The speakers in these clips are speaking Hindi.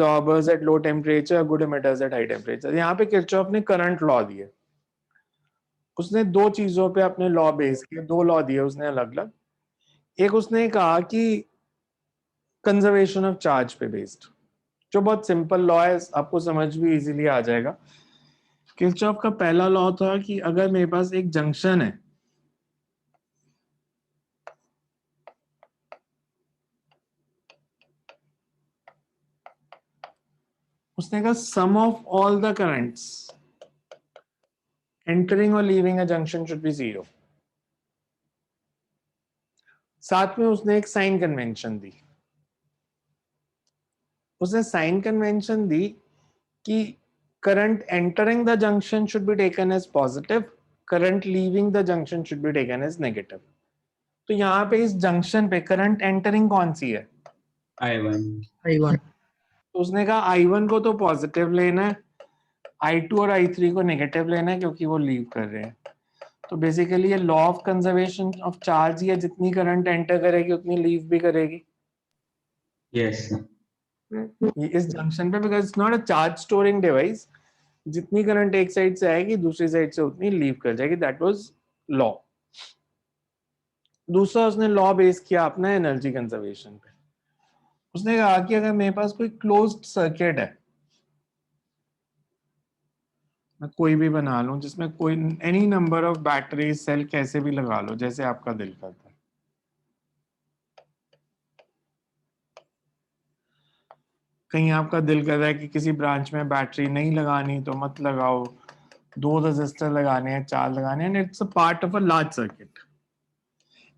absorbers at low temperature, good emitters at high temperature. यहाँ पे किरचॉफ ने करंट लॉ दिए, उसने दो चीजों पे अपने लॉ बेस किए, दो लॉ दिए उसने अलग अलग। एक उसने कहा कि कंजर्वेशन ऑफ चार्ज पे बेस्ड, जो बहुत सिंपल लॉ है, आपको समझ भी इजीली आ जाएगा। किरचॉफ का पहला लॉ था कि अगर मेरे पास एक जंक्शन है, उसने कहा sum of all the currents entering और leaving a junction should be zero. साथ में उसने एक साइन कन्वेंशन दी, उसने साइन कन्वेंशन दी कि current entering the junction should be taken as positive, current leaving the junction should be taken as negative. तो यहाँ पे इस जंक्शन पे करंट एंटरिंग कौन सी है? I1। तो उसने कहा I1 को तो पॉजिटिव लेना है, I2 और I3 को नेगेटिव लेना है क्योंकि वो लीव कर रहे हैं। तो बेसिकली ये law of conservation of charge ही है, जितनी करंट एंटर करेगी उतनी लीव भी करेगी। यस इस जंक्शन पे, because it's not a charge storing device, जितनी करंट एक साइड से आएगी दूसरी साइड से उतनी लीव कर जाएगी। That was law. दूसरा उसने लॉ बेस किया अपना एनर्जी कंजर्वेशन पे। उसने कहा कि अगर मेरे पास कोई क्लोज्ड सर्किट है, मैं कोई भी बना लूं जिसमें कोई any number of battery cell कैसे भी लगा लो जैसे आपका दिल करता है, कहीं आपका दिल कर रहा है कि किसी ब्रांच में बैटरी नहीं लगानी तो मत लगाओ, 2 रेजिस्टर लगाने हैं, 4 लगाने हैं, it's a part of a large circuit.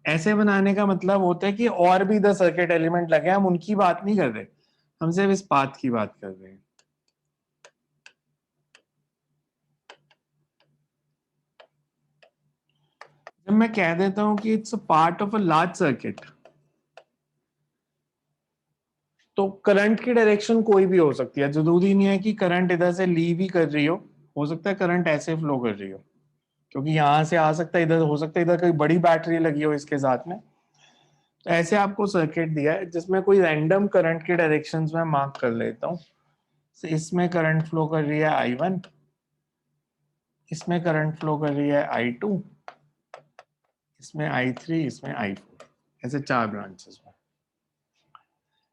ऐसे बनाने का मतलब होता है कि और भी 10 सर्किट एलिमेंट लगे, हम उनकी बात नहीं कर रहे, हम सिर्फ इस पाथ की बात कर रहे हैं। जब मैं कह देता हूं कि it's a part of a large circuit, तो करंट की डायरेक्शन कोई भी हो सकती है, जरूरी नहीं है कि करंट इधर से लीव ही कर रही हो सकता है करंट ऐसे फ्लो कर रही हो, क्योंकि यहां से आ सकता है, इधर हो सकता है, इधर कोई बड़ी बैटरी लगी हो इसके साथ में। तो ऐसे आपको सर्किट दिया है जिसमें कोई रैंडम करंट की डायरेक्शंस में मार्क कर लेता हूँ। तो इसमें करंट फ्लो कर रही है I1, इसमें करंट फ्लो कर रही है I2, इसमें I3, इसमें I4, ऐसे 4 ब्रांचेस में।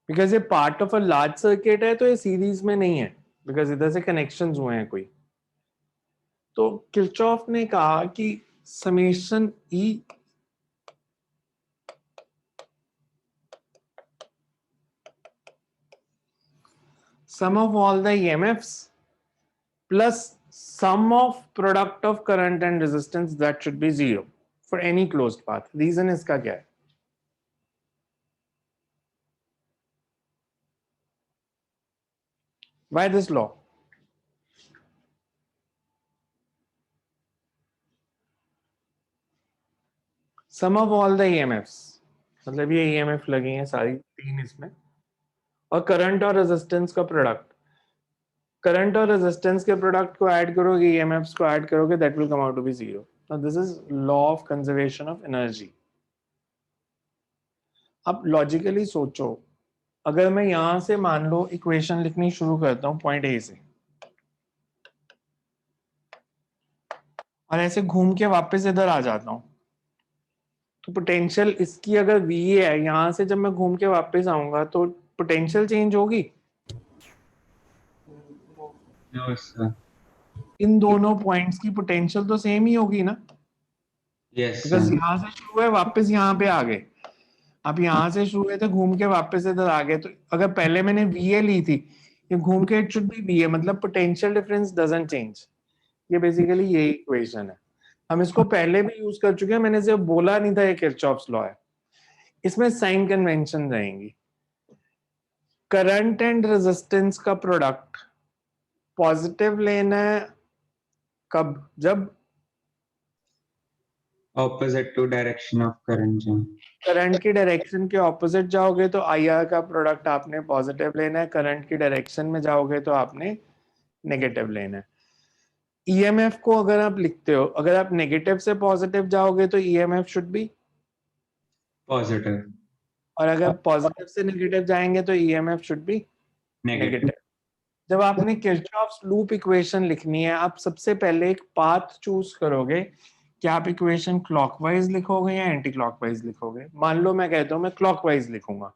बिकॉज ये part of a large circuit है तो ये सीरीज में नहीं है, बिकॉज इधर से कनेक्शंस हुए हैं कोई। तो किरचॉफ ने कहा कि summation E sum of all the EMFs plus sum of product of current and resistance, that should be zero for any closed path. Reason इसका क्या है? Why this law? Sum of all the EMFs, मतलब ये EMF लगी हैं सारी 3 इसमें, और करंट और रेजिस्टेंस का प्रोडक्ट, करंट और रेजिस्टेंस के प्रोडक्ट को ऐड करोगे, EMFs को ऐड करोगे, that will come out to be zero. Now this is law of conservation of energy. अब लॉजिकली सोचो, अगर मैं यहां से मान लो इक्वेशन लिखनी शुरू करता हूं पॉइंट ए से, और ऐसे घूम के वापस इधर आ जाता हूं, तो पोटेंशियल इसकी अगर VA है, यहां से जब मैं घूम के वापस आऊंगा तो पोटेंशियल चेंज होगी? नो सर इन दोनों पॉइंट्स की पोटेंशियल तो सेम ही होगी ना, यस बिकॉज यहां से शुरू है वापस यहां पे आ गए। अब यहां से शुरू हुए थे, घूम के वापस इधर आ गए, तो अगर पहले मैंने VA ली थी, ये घूम के इट शुड बी VA, मतलब पोटेंशियल डिफरेंस डजंट चेंज। ये बेसिकली यही इक्वेशन है, हम इसको पहले भी यूज कर चुके हैं, मैंने सिर्फ बोला नहीं था ये किरचॉफ्स लॉ है। इसमें साइन कन्वेंशन रहेंगी। करंट एंड रेजिस्टेंस का प्रोडक्ट पॉजिटिव लेना है कब? जब opposite to direction of current जो करंट की डायरेक्शन के ऑपोजिट जाओगे तो IR का प्रोडक्ट आपने पॉजिटिव लेना है, करंट की डायरेक्शन में जाओगे तो आपने नेगेटिव लेना है। EMF को अगर आप लिखते हो, अगर आप नेगेटिव से पॉजिटिव जाओगे तो EMF शुड बी पॉजिटिव, और अगर पॉजिटिव से नेगेटिव जाएंगे तो EMF should be Negative. Negative. जब आपने किरचॉफ्स लूप इक्वेशन लिखनी है, आप सबसे पहले एक पाथ चूज करोगे कि आप इक्वेशन क्लॉकवाइज लिखोगे या एंटी क्लॉकवाइज लिखोगे। मान लो मैं कहता हूँ मैं क्लॉकवाइज लिखूंगा,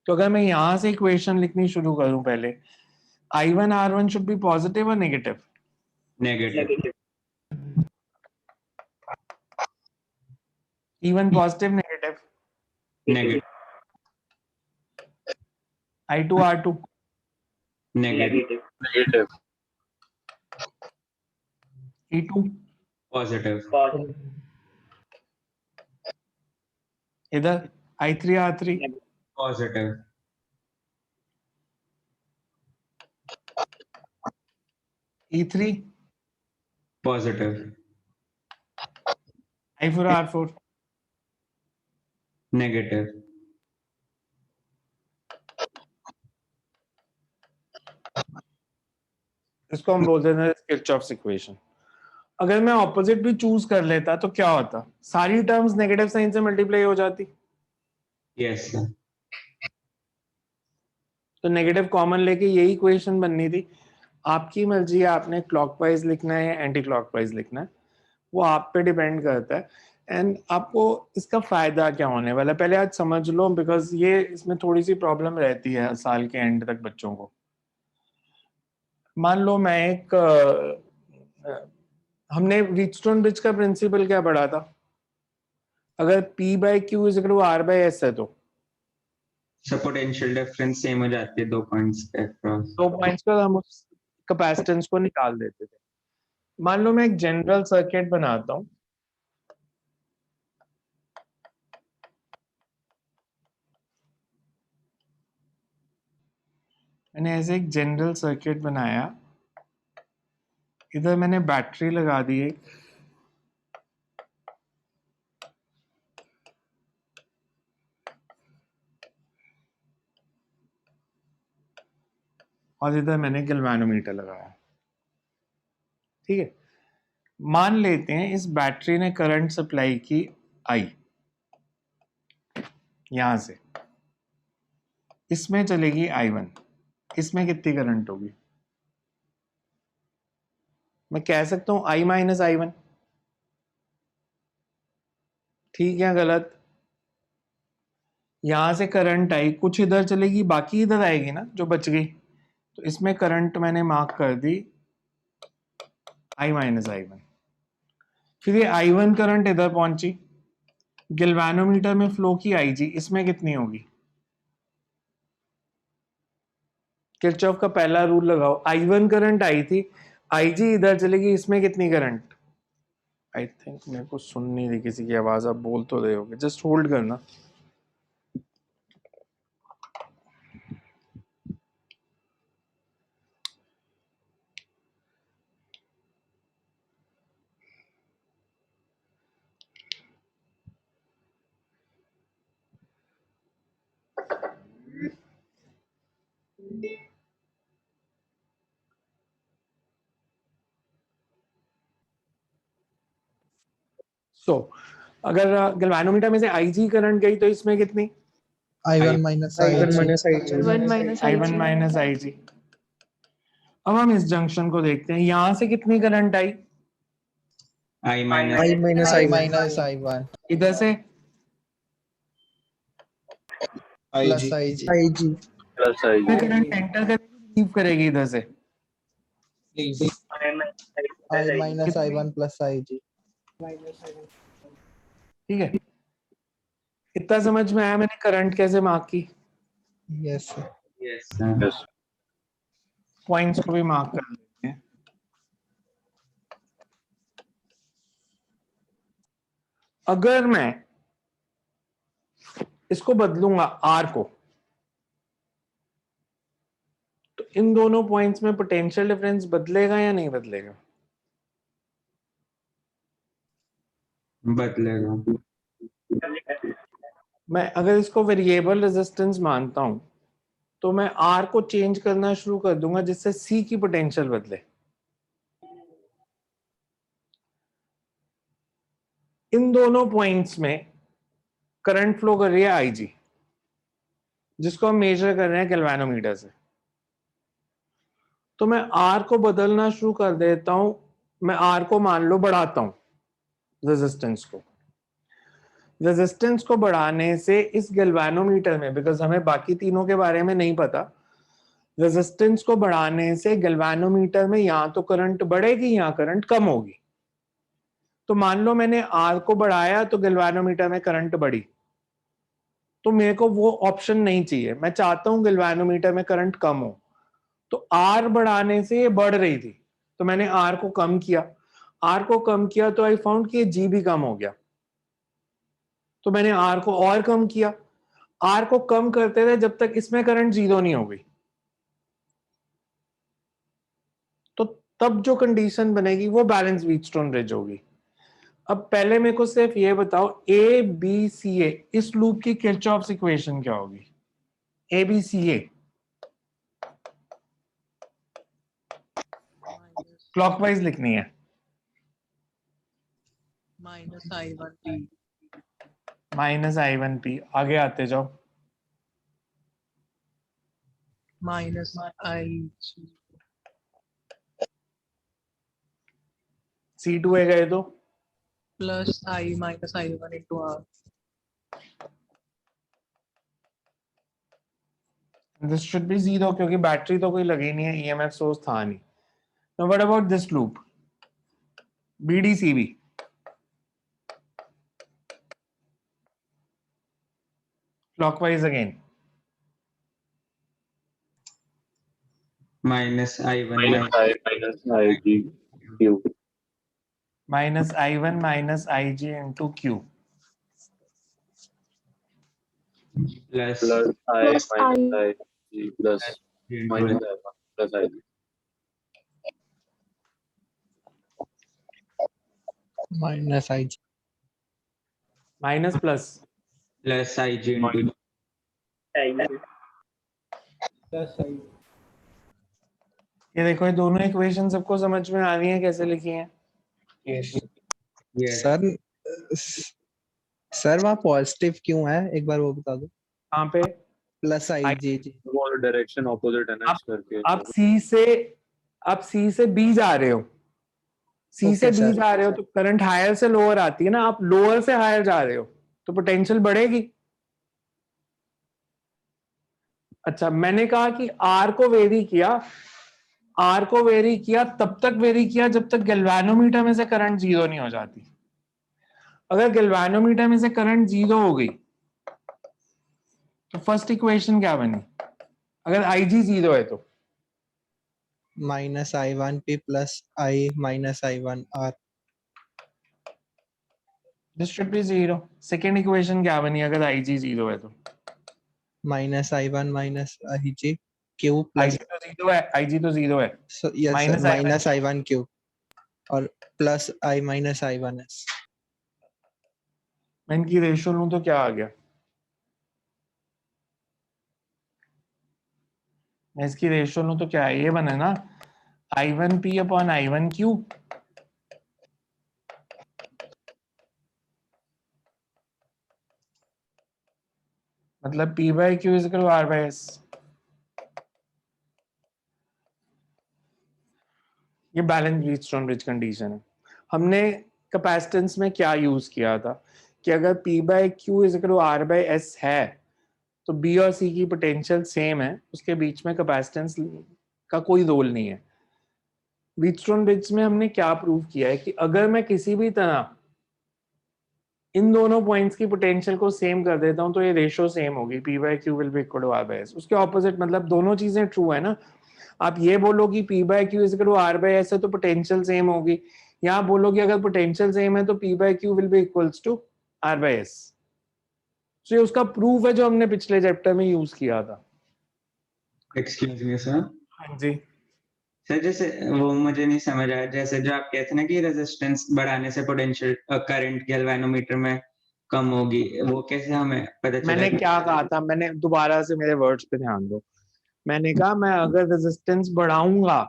तो अगर मैं यहां से इक्वेशन लिखनी शुरू करूं, पहले I1 R1 should be positive और negative? Negative. E1 positive negative? Negative. I2 R2? Negative. E2? Positive. इधर I3 R3? Positive. E3? Positive. I4 R4? Negative. इसको हम बोलते हैं किरचॉफ्स इक्वेशन। अगर मैं ऑपोजिट भी चूज कर लेता तो क्या होता? सारी टर्म्स नेगेटिव साइन से मल्टीप्लाई हो जाती, Yes, sir. तो नेगेटिव कॉमन लेके यही इक्वेशन बननी थी। आपकी मर्जी है, आपने क्लॉकवाइज लिखना है या एंटी क्लॉकवाइज लिखना है, वो आप पे डिपेंड करता है। एंड आपको इसका फायदा क्या होने वाला है पहले आज समझ लो, बिकॉज ये इसमें थोड़ी सी प्रॉब्लम रहती है साल के एंड तक बच्चों को। मान लो मैं एक हमने व्हीटस्टोन ब्रिज का प्रिंसिपल क्या पढ़ा था? अगर P by Q is equal to R by S है तो So potential difference सेम हो जाती है दो पॉइंट्स के अक्रॉस। 2 पॉइंट्स पर हम उस कैपेसिटेंस को निकाल देते थे। मान लो मैं एक जनरल सर्किट बनाता हूं, मैंने ऐसे एक जनरल सर्किट बनाया, इधर मैंने बैटरी लगा दी एक, और इधर मैंने गैल्वेनोमीटर लगाया। ठीक है, मान लेते हैं इस बैटरी ने करंट सप्लाई की I, यहां से इसमें चलेगी I1, इसमें कितनी करंट होगी? मैं कह सकता हूं I माइनस I1। ठीक है, गलत? यहां से करंट आई, कुछ इधर चलेगी, बाकी इधर आएगी ना जो बच गई, तो इसमें करंट मैंने मार्क कर दी I माइनस I1। फिर ये I1 करंट इधर पहुंची, गैल्वेनोमीटर में फ्लो की IG, इसमें कितनी होगी? किरचॉफ का पहला रूल लगाओ, I1 करंट आई थी, IG इधर चलेगी, इसमें कितनी करंट? आई थिंक मेरे को सुन नहीं रही किसी की आवाज, आप बोल तो रहे होगे, जस्ट होल्ड करना। अगर गैल्वेनोमीटर में से IG करंट गई तो इसमें कितनी? I1 minus IG. I1 minus IG। अब हम इस जंक्शन को देखते हैं, यहां से कितनी current I? I minus I minus I1 इधर से plus IG. करंट एंटर करेगी, लीव करेगी इधर से? I minus I1 plus IG. ठीक है, इतना समझ में आया मैंने करंट कैसे मार्क की? Yes, sir. yes, sir. Points को भी मार्क कर लेते हैं। अगर मैं इसको बदलूंगा R को, तो इन दोनों पॉइंट्स में पोटेंशियल डिफरेंस बदलेगा या नहीं बदलेगा? बदलेगा। मैं अगर इसको वेरिएबल रेजिस्टेंस मानता हूं, तो मैं R को चेंज करना शुरू कर दूंगा जिससे C की पोटेंशियल बदले। इन दोनों पॉइंट्स में करंट फ्लो कर रही है IG, जिसको हम मेजर कर रहे हैं गैल्वेनोमीटर से। तो मैं आर को बदलना शुरू कर देता हूं, मैं आर को मान लो बढ़ाता हूं, रेजिस्टेंस को बढ़ाने से इस गैल्वेनोमीटर में, बिकॉज हमें बाकी तीनों के बारे में नहीं पता, रेजिस्टेंस को बढ़ाने से गैल्वेनोमीटर में या तो करंट बढ़ेगी या करंट कम होगी। तो मान लो मैंने आर को बढ़ाया तो गैल्वेनोमीटर में करंट बढ़ी, तो मेरे को वो ऑप्शन नहीं चाहिए, मैं चाहता हूं गैल्वेनोमीटर में करंट कम हो। तो आर बढ़ाने से ये बढ़ रही थी, तो मैंने आर को कम किया, आर को कम किया तो आई फाउंड कि जी भी कम हो गया, तो मैंने आर को और कम किया, आर को कम करते रहे जब तक इसमें करंट जीरो नहीं हो गई। तो तब जो कंडीशन बनेगी वो बैलेंस व्हीटस्टोन ब्रिज होगी। अब पहले मेरे को सिर्फ ये बताओ, ए बी सी ए, इस लूप की किरचॉफ्स इक्वेशन क्या होगी? A B C A clockwise लिखनी है। माइनस I1P माइनस I1P, आगे आते जाओ। माइनस IG C2 ए गए तो plus I minus I1 into R। This should be zero, क्योंकि बैटरी तो कोई लगी नहीं है, ईएमएफ सोर्स था नहीं। Now what about this loop BDCB? Clockwise again. minus I1 minus IG Q minus I1 minus IG into Q plus plus I minus IG plus into minus I1 plus IG minus IG minus plus plus IG into ये देखो, ये दोनों इक्वेशन सबको समझ में आ रही है कैसे लिखी है? yes सर सर वहाँ पॉजिटिव क्यों है, एक बार वो बता दो। कहाँ पे? प्लस आई जी जी वो डायरेक्शन ऑपोजिट है ना इस करके आप C से B जा रहे हो, C से Okay, B sir. जा रहे हो तो करंट हायर से लोअर आती है ना, आप लोअर से हायर जा रहे हो तो पोटेंशियल बढ़ेगी। अच्छा, मैंने कहा कि R को वेरी किया, तब तक वेरी किया जब तक गैल्वेनोमीटर में से करंट जीरो नहीं हो जाती। अगर गैल्वेनोमीटर में से करंट जीरो हो गई तो फर्स्ट इक्वेशन क्या बनी? अगर IG जीरो है तो minus I1P plus I minus I1 R this should be zero. Second equation क्या बनी अगर IG जीरो है तो? Minus I1 minus IG Q IG plus तो जीरो है, IG तो जीरो है। Yes Minus I1 minus I1 Q और plus I minus I1 S। मैं इनकी रेशियो लूं तो क्या आ गया? मैं इसकी रेशियो लूं तो क्या है? ये बने ना I1P अपॉन I1Q। मतलब P by Q is equal to R by S। ये बैलेंस व्हीटस्टोन ब्रिज कंडीशन है। हमने कैपेसिटेंस में क्या यूज किया था कि अगर P by Q is equal to R by S है तो B और C की पोटेंशियल सेम है, उसके बीच में कैपेसिटेंस का कोई रोल नहीं है। व्हीटस्टोन ब्रिज में हमने क्या प्रूव किया है कि अगर मैं किसी भी तरह इन दोनों पॉइंट्स की पोटेंशियल को सेम कर देता हूं तो ये रेशियो सेम होगी, P by Q will be equal to R by S। उसके ऑपोजिट, मतलब दोनों चीजें ट्रू है ना। आप ये बोलो कि P by Q is equal to R by S है तो पोटेंशियल सेम होगी, या आप बोलोगे अगर पोटेंशियल सेम है तो P by Q will be equals to R by S। तो ये उसका प्रूफ है जो हमने पिछले चैप्टर में यूज किया था। excuse me sir हाँ जी। सर जैसे वो मुझे नहीं समझ आया, जैसे जो आप कहते हैं ना कि रेजिस्टेंस बढ़ाने से पोटेंशियल करंट गैल्वेनोमीटर में कम होगी, वो कैसे हमें पता चला? मैंने क्या कहा था? मैंने दोबारा से मेरे वर्ड्स पे ध्यान दो। मैंने कहा मैं अगर रेजिस्टेंस बढ़ाऊंगा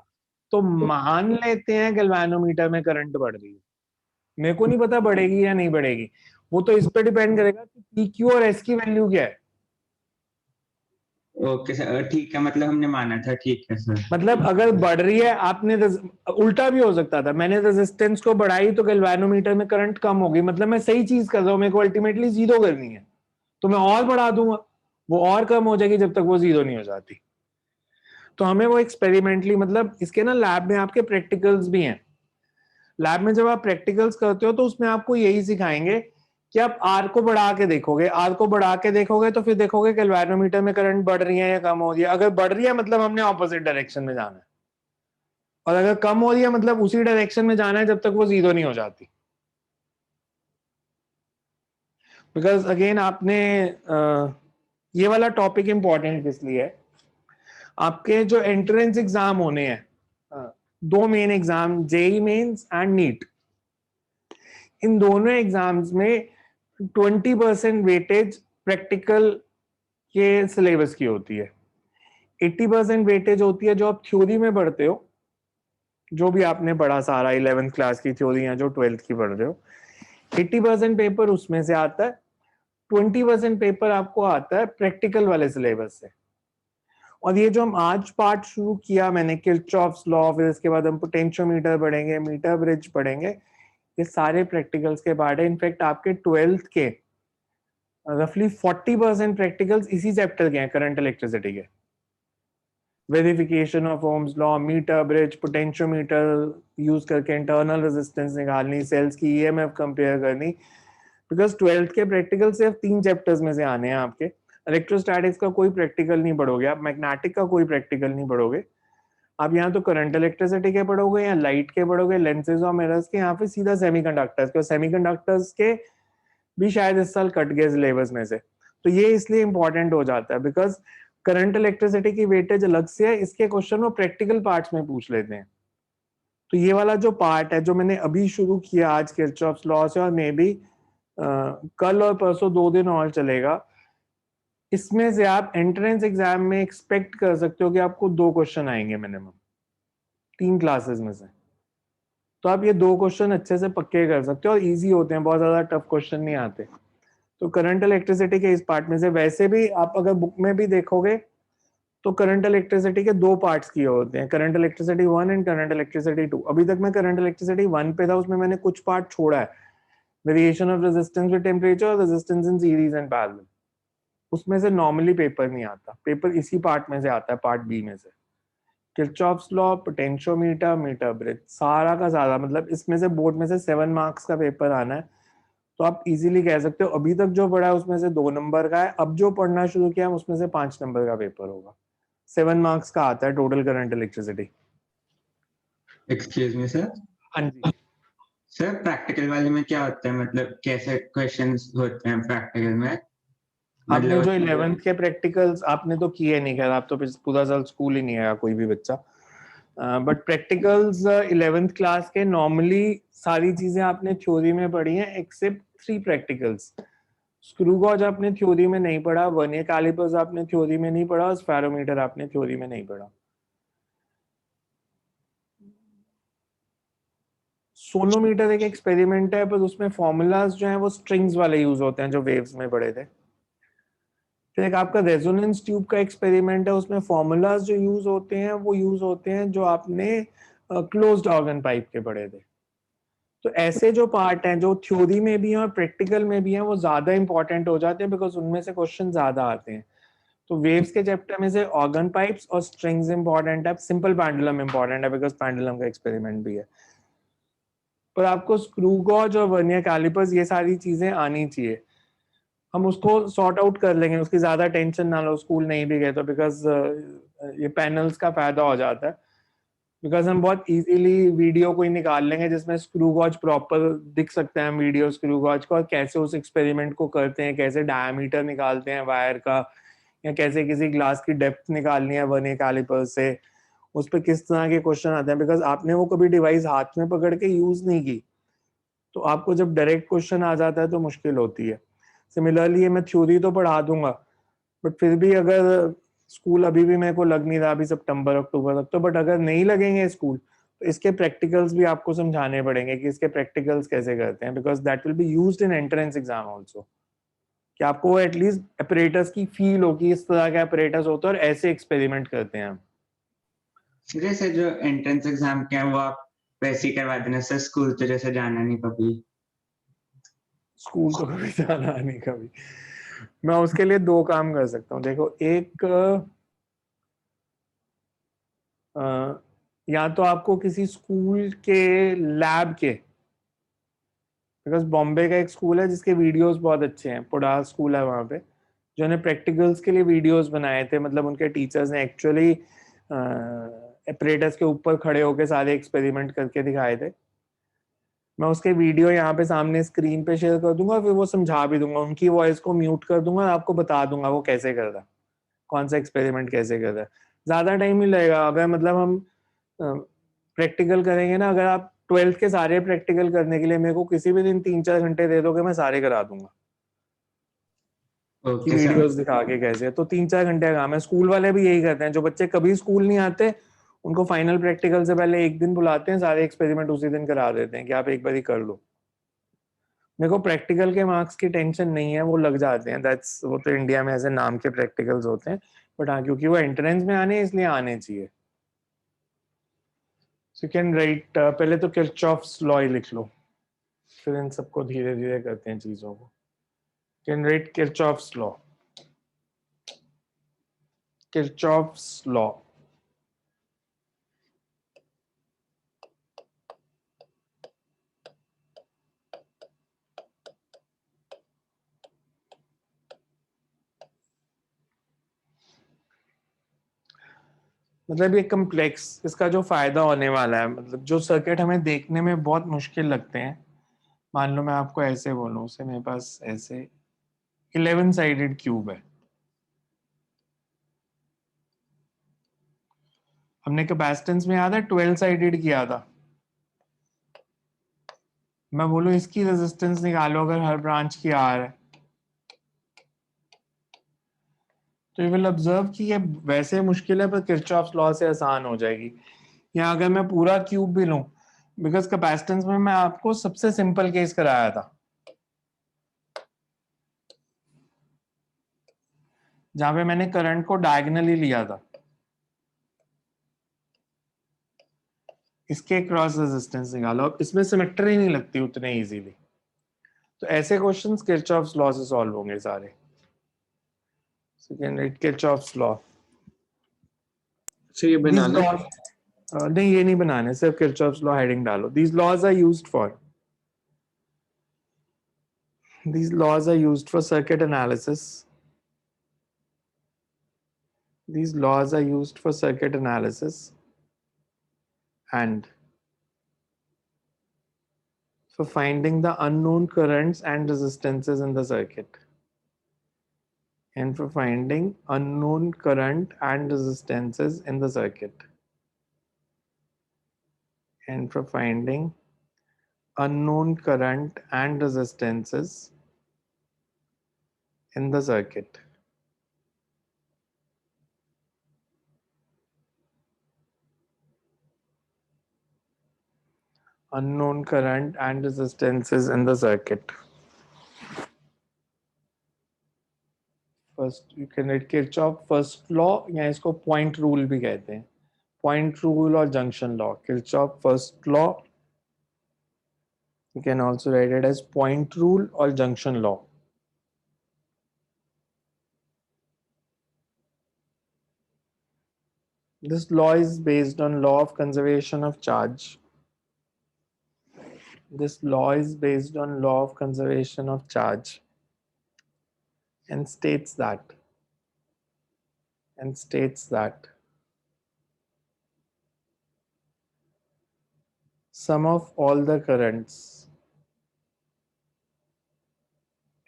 तो मान लेते हैं गैल्वेनोमीटर में करंट बढ़ रही है, मेरे को नहीं पता बढ़ेगी या नहीं बढ़ेगी, वो तो इस पे डिपेंड करेगा कि पी क्यू और एस की वैल्यू क्या है। ओके सर, ठीक है, मतलब हमने माना था, ठीक है सर। मतलब अगर बढ़ रही है, आपने उल्टा भी हो सकता था, मैंने रेजिस्टेंस को बढ़ाई तो गैल्वेनोमीटर में करंट कम होगी, मतलब मैं सही चीज कर रहा हूँ, मेरे को अल्टीमेटली जीरो करनी है, तो मैं और बढ़ा दूंगा, वो और कम हो जाएगी जब तक वो जीरो नहीं हो जाती। तो हमें वो एक्सपेरिमेंटली, मतलब इसके ना लैब में आपके प्रैक्टिकल्स भी हैं। लैब में जब आप प्रैक्टिकल्स करते हो तो उसमें आपको यही सिखाएंगे कि आप आर को बढ़ा के देखोगे, आर को बढ़ा के देखोगे तो फिर देखोगे गैल्वेनोमीटर में करंट बढ़ रही है या कम हो रही है। अगर बढ़ रही है मतलब हमने ऑपोजिट डायरेक्शन में जाना है, और अगर कम हो रही है मतलब उसी डायरेक्शन में जाना है जब तक वो जीरो नहीं हो जाती। बिकॉज अगेन आपने ये वाला टॉपिक इंपॉर्टेंट किस लिए है, आपके जो एंट्रेंस एग्जाम होने हैं, दो main exam, JEE Mains and NEET, इन दोनों एग्जाम्स में 20% वेटेज प्रैक्टिकल के सिलेबस की होती है, 80% वेटेज होती है जो आप थ्योरी में पढ़ते हो, जो भी आपने पढ़ा सारा 11th क्लास की थ्योरी या जो 12th की पढ़ रहे हो, 80% पेपर उसमें से आता है, 20% पेपर आपको आता है प्रैक्टिकल वाले सिलेबस से। और ये जो हम आज पार्ट शुरू किया मैंने, किरचॉफ्स लॉ, फिर इसके बाद हम पोटेंशियोमीटर पढ़ेंगे, मीटर ब्रिज पढ़ेंगे, ये सारे प्रैक्टिकल्स के पार्ट है। इनफैक्ट आपके 12th के रफली 40% प्रैक्टिकल्स इसी चैप्टर के हैं, करंट इलेक्ट्रिसिटी के। Verification of Ohm's law, meter bridge, potentiometer use करके इंटरनल रेजिस्टेंस निकालनी, सेल्स की ईएमएफ कंपेयर करनी। बिकॉज 12th के प्रैक्टिकल सिर्फ 3 चैप्टर्स में से आने हैं आपके। इलेक्ट्रोस्टैटिक्स का कोई प्रैक्टिकल नहीं पढ़ोगे आप, मैग्नेटिक का कोई प्रैक्टिकल नहीं पढ़ोगे आप, यहाँ तो करंट इलेक्ट्रिसिटी के पढ़ोगे या लाइट के पढ़ोगे, लेंसेज और मिरर्स के, यहाँ पे सीधा सेमीकंडक्टर्स के। सेमीकंडक्टर्स के भी शायद इस साल कट गए सिलेबस में से, तो ये इसलिए इंपॉर्टेंट हो जाता है बिकॉज करंट इलेक्ट्रिसिटी की वेटेज अलग से है, इसके क्वेश्चन वो प्रैक्टिकल पार्ट्स में पूछ लेते हैं। तो ये वाला जो पार्ट है जो मैंने अभी शुरू किया आज किरचॉफ्स लॉ से, और मे बी कल और परसों 2 दिन और चलेगा, इसमें से आप एंट्रेंस एग्जाम में एक्सपेक्ट कर सकते हो कि आपको 2 क्वेश्चन आएंगे मिनिमम 3 क्लासेस में से। तो आप ये 2 क्वेश्चन अच्छे से पक्के कर सकते हो, और इजी होते हैं, बहुत ज्यादा टफ क्वेश्चन नहीं आते। तो करंट इलेक्ट्रिसिटी के इस पार्ट में से, वैसे भी आप अगर बुक में भी देखोगे तो करंट इलेक्ट्रिसिटी के 2 पार्ट्स किए होते हैं, current electricity 1 and current electricity 2। अभी तक मैं करंट इलेक्ट्रिसिटी 1 पे था, उसमें मैंने कुछ पार्ट छोड़ा है, variation of resistance with temperature, resistance in series and parallel, उसमें से नॉर्मली पेपर नहीं आता, पेपर इसी पार्ट में से आता है, पार्ट बी में से। Kirchhoff's law, potentiometer, meter bridge, सारा का सारा, मतलब इसमें से बोर्ड में से 7 मार्क्स का पेपर आना है। तो आप इजीली कह सकते हो अभी तक जो पढ़ा है उसमें से 2 नंबर का है, अब जो पढ़ना शुरू किया उसमें से 5 नंबर का पेपर होगा। 7 मार्क्स का आता है total current electricity. Excuse me sir. हाँ जी सर, प्रैक्टिकल वाले में क्या होता है, मतलब कैसे क्वेश्चंस होते हैं प्रैक्टिकल में? आपने मतलब जो 11th के प्रैक्टिकल्स आपने तो किए नहीं, खैर आप तो पूरा साल स्कूल ही नहीं आया कोई भी बच्चा, बट प्रैक्टिकल्स 11th क्लास के नॉर्मली सारी चीजें आपने थ्योरी में पढ़ी हैं एक्सेप्ट 3 प्रैक्टिकल्स। स्क्रू गॉज आपने थ्योरी में नहीं पढ़ा, वर्नियर कैलिपर्स आपने थ्योरी में नहीं पढ़ा, और स्फेरोमीटर आपने थ्योरी में नहीं पढ़ा। सोनोमीटर एक एक्सपेरिमेंट है, पर उसमें फॉर्मूलाज जो हैं वो स्ट्रिंग्स वाले यूज होते हैं जो वेव्स में पढ़े थे। फिर एक आपका रेजोनेंस ट्यूब का एक्सपेरिमेंट है, उसमें फॉर्मूलाज जो यूज होते हैं वो यूज होते हैं जो आपने क्लोज्ड ऑर्गन पाइप के पढ़े थे। तो ऐसे जो पार्ट हैं जो थ्योरी में भी हैं और प्रैक्टिकल में भी हैं, वो ज्यादा इंपॉर्टेंट हो जाते हैं बिकॉज उनमें से क्वेश्चन ज्यादा आते हैं। तो वेव्स के चैप्टर में से ऑर्गन पाइप्स और स्ट्रिंग्स इंपॉर्टेंट है, सिंपल पैंडुलम इंपॉर्टेंट है बिकॉज पैंडुलम का एक्सपेरिमेंट भी है। पर आपको स्क्रू गॉज और वर्नियर कैलिपर्स ये सारी चीजें आनी चाहिए, हम उसको सॉर्ट आउट कर लेंगे, उसकी ज्यादा टेंशन ना लो, स्कूल नहीं भी गए तो, बिकॉज ये पैनल्स का फायदा हो जाता है, बिकॉज हम बहुत इजीली वीडियो कोई निकाल लेंगे जिसमें स्क्रू गॉज प्रॉपर दिख सकते हैं, वीडियो स्क्रू गॉज को, और कैसे उस एक्सपेरिमेंट को करते हैं, कैसे डायमीटर निकालते हैं वायर का, या कैसे किसी ग्लास की डेप्थ निकालनी है वर्नियर कैलिपर से, उस पर किस तरह के क्वेश्चन आते हैं, बिकॉज आपने वो कभी डिवाइस हाथ में पकड़ के यूज नहीं की, तो आपको जब डायरेक्ट क्वेश्चन आ जाता है तो मुश्किल होती है। सिमिलरली ये मैं थ्योरी तो पढ़ा दूंगा, बट फिर भी अगर स्कूल अभी भी मेरे को लग नहीं रहा, अभी सितंबर अक्टूबर तक, तो बट अगर नहीं लगेंगे स्कूल तो इसके प्रैक्टिकल्स भी आपको समझाने पड़ेंगे कि इसके प्रैक्टिकल्स कैसे करते हैं, because that will be used in entrance exam also. कि आपको एटलीस्ट अपरेटस की फील हो कि इस तरह का अपरेटस होता है और ऐसे एक्सपेरिमेंट करते हैं हम। जैसे जो एंट्रेंस एग्जाम के हैं वो आप वैसे ही करवा देना सर, स्कूल तो जैसे जाना नहीं कभी। स्कूल तो कभी जाना नहीं कभी। मैं उसके लिए दो काम कर सकता हूँ। देखो, एक या तो आपको किसी स्कूल के लैब के, बिकॉज बॉम्बे का एक स्कूल है जिसके वीडियोस बहुत अच्छे हैं, पुडा स्कूल है वहाँ पे, जो ने प्रैक्टिकल्स के लिए वीडियोस बनाए थे। मतलब उनके टीचर्स ने एक्चुअली एपरेटस के ऊपर खड़े होकर सारे एक्सपेरिमेंट करके दिखाए थे। मैं उसके वीडियो यहाँ पे सामने स्क्रीन पे शेयर कर दूंगा, फिर वो समझा भी दूंगा, उनकी वॉइस को म्यूट कर दूंगा और आपको बता दूंगा वो कैसे कर रहा, कौन सा एक्सपेरिमेंट कैसे कर रहा है। ज्यादा टाइम नहीं लगेगा। अगर मतलब हम प्रैक्टिकल करेंगे ना, अगर आप 12th के सारे प्रैक्टिकल करने के लिए मेरे को किसी भी दिन 3-4 घंटे दे दोगे, मैं सारे करा दूंगा कि ओके सर। वीडियोस दिखा के कैसे। तो 3-4 घंटे का काम है। स्कूल वाले भी यही करते हैं। जो बच्चे कभी स्कूल नहीं आते उनको फाइनल प्रैक्टिकल से पहले एक दिन बुलाते हैं, सारे एक्सपेरिमेंट उसी दिन करा देते हैं कि आप एक बार ही कर लो। मेरे को प्रैक्टिकल के मार्क्स की टेंशन नहीं है, वो लग जाते हैं। दैट्स, वो तो इंडिया में ऐसे नाम के प्रैक्टिकल्स होते हैं, बट हाँ, क्योंकि वो एंट्रेंस में आने इसलिए आने चाहिए। सो यू कैन राइट, पहले तो किर्चॉफ्स लॉ ही लिख लो, फिर इन सबको धीरे धीरे करते हैं चीजों को। Can write Kirchhoff's law, Kirchhoff's law. मतलब ये कम्प्लेक्स, इसका जो फायदा होने वाला है, मतलब जो सर्किट हमें देखने में बहुत मुश्किल लगते हैं, मान लो मैं आपको ऐसे बोलूं, उसे मेरे पास ऐसे 11 साइडेड क्यूब है। हमने कैपेसिटेंस में याद है 12 साइडेड किया था। मैं बोलूं इसकी रेजिस्टेंस निकालो अगर हर ब्रांच की आर है, तो यू विल ऑब्जर्व कि ये वैसे मुश्किल है पर किर्चॉफ्स लॉ से आसान हो जाएगी। या अगर मैं पूरा क्यूब भी लूं, बिकॉज कैपेसिटेंस में मैं आपको सबसे सिंपल केस कराया था जहां पे मैंने करंट को डायगनली लिया था, इसके क्रॉस रेजिस्टेंस निकालो। इसमें सिमेट्री नहीं लगती उतने इजीली। तो ऐसे क्वेश्चंस किर्चॉफ्स लॉ से सॉल्व होंगे सारे। Second right Kirchhoff's law. अच्छा ये These बनाना है? laws, नहीं ये नहीं बनाने, सिर्फ किर्चॉफ्स लॉ हेडिंग डालो। These laws are used for, these laws are used for circuit analysis. These laws are used for circuit analysis and for finding the unknown currents and resistances in the circuit. And for finding unknown current and resistances in the circuit. And for finding unknown current and resistances in the circuit. Unknown current and resistances in the circuit. First, you can write Kirchhoff first law, या इसको point rule भी कहते हैं। Point rule or junction law. Kirchhoff first law. You can also write it as point rule or junction law. This law is based on law of conservation of charge. This law is based on law of conservation of charge and states that sum of all the currents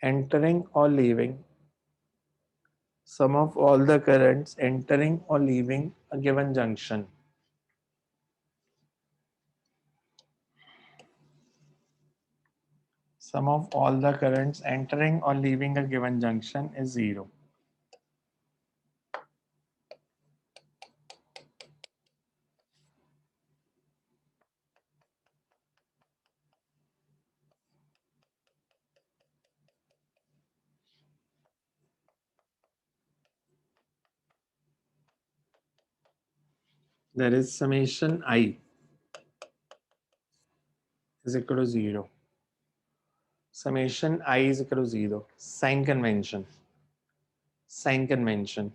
entering or leaving sum of all the currents entering or leaving a given junction sum of all the currents entering or leaving a given junction is zero. there is summation I is equal to 0. Summation I is equal to 0. Sign convention. Sign convention.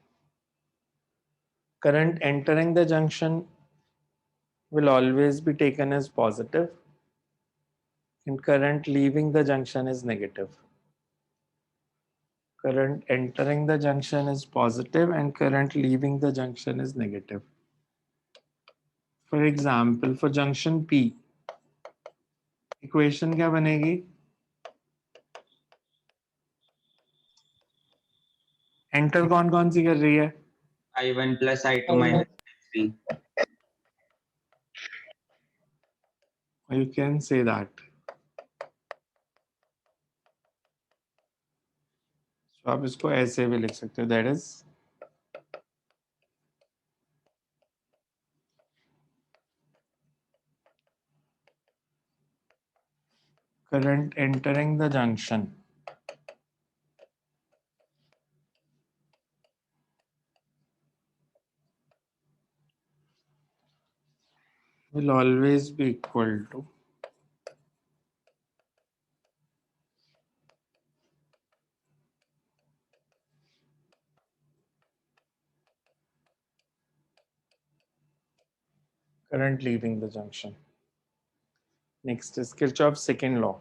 Current entering the junction will always be taken as positive, and current leaving the junction is negative. Current entering the junction is positive and current leaving the junction is negative. For example, for junction P, equation क्या बनेगी? Enter कौन सी कर रही है? I1 plus I2 minus I3. You can say that. So आप इसको ऐसे भी लिख सकते हो. That is current entering the junction will always be equal to current leaving the junction. Next is Kirchhoff's second law.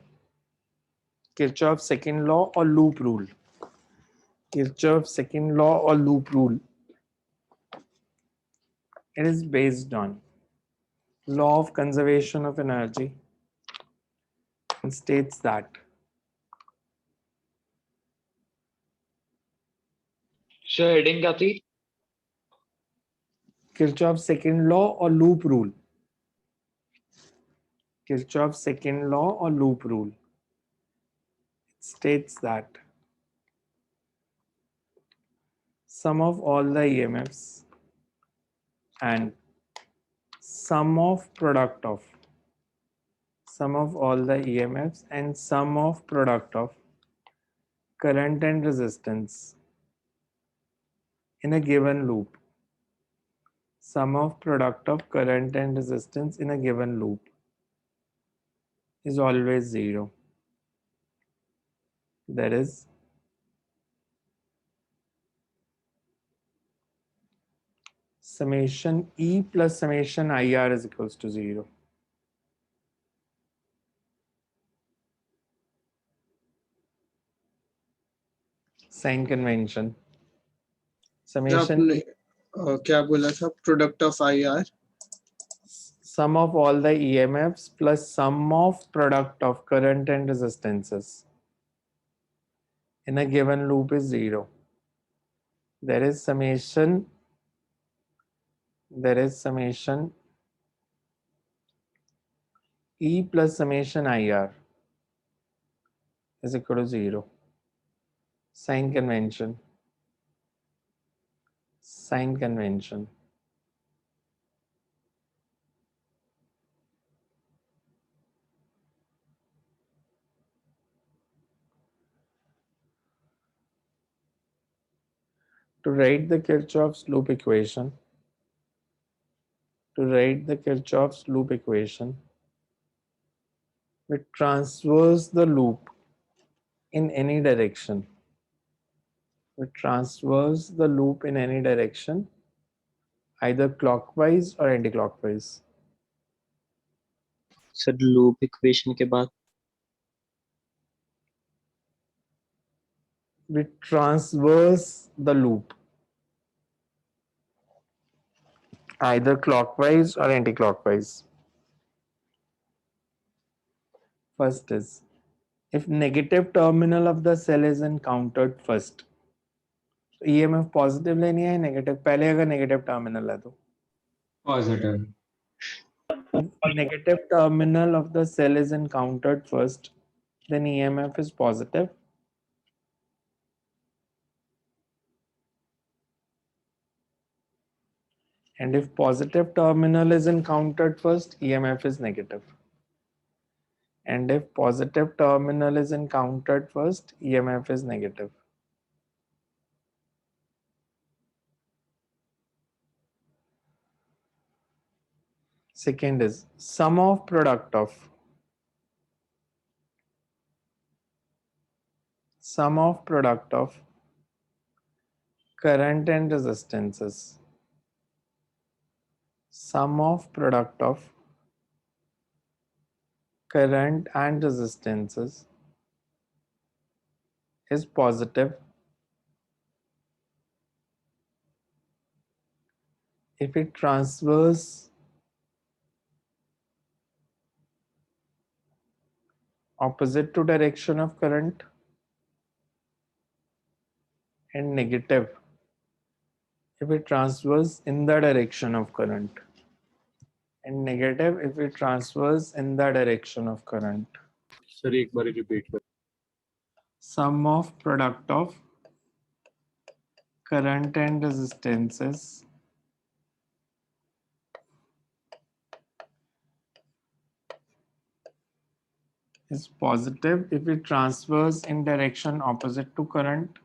Kirchhoff's second law or loop rule. Kirchhoff's second law or loop rule. It is based on law of conservation of energy and states that sir heading क्या थी? Kirchhoff's second law or loop rule. Kirchhoff's second law or loop rule. It states that sum of all the EMFs and sum of product of sum of all the EMFs and sum of product of current and resistance in a given loop. Sum of product of current and resistance in a given loop is always 0. That is summation E plus summation IR is equals to 0. Sign convention. Summation आपने क्या बोला था? Product of I R sum of all the EMFs plus sum of product of current and resistances in a given loop is 0. There is summation E plus summation IR is equal to 0. Sign convention. Sign convention. To write the Kirchhoff's loop equation, we transverse the loop in any direction. Either clockwise or anti-clockwise. Sir loop equation के बाद We transverse the loop either clockwise or anti-clockwise. First is if negative terminal of the cell is encountered first. So EMF positive लेनी है negative, पहले अगर negative terminal है तो Positive. negative terminal of the cell is encountered first, then EMF is positive. And if positive terminal is encountered first, EMF is negative. And if positive terminal is encountered first, EMF is negative. Second is sum of product of current and resistances. Sum of product of current and resistances is positive if it transverse opposite to direction of current, and negative if it transverse in the direction of current, and negative if it transverse in the direction of current. Sir एक बार रिपीट कर. Sum of product of current and resistances is positive if it transverse in direction opposite to current,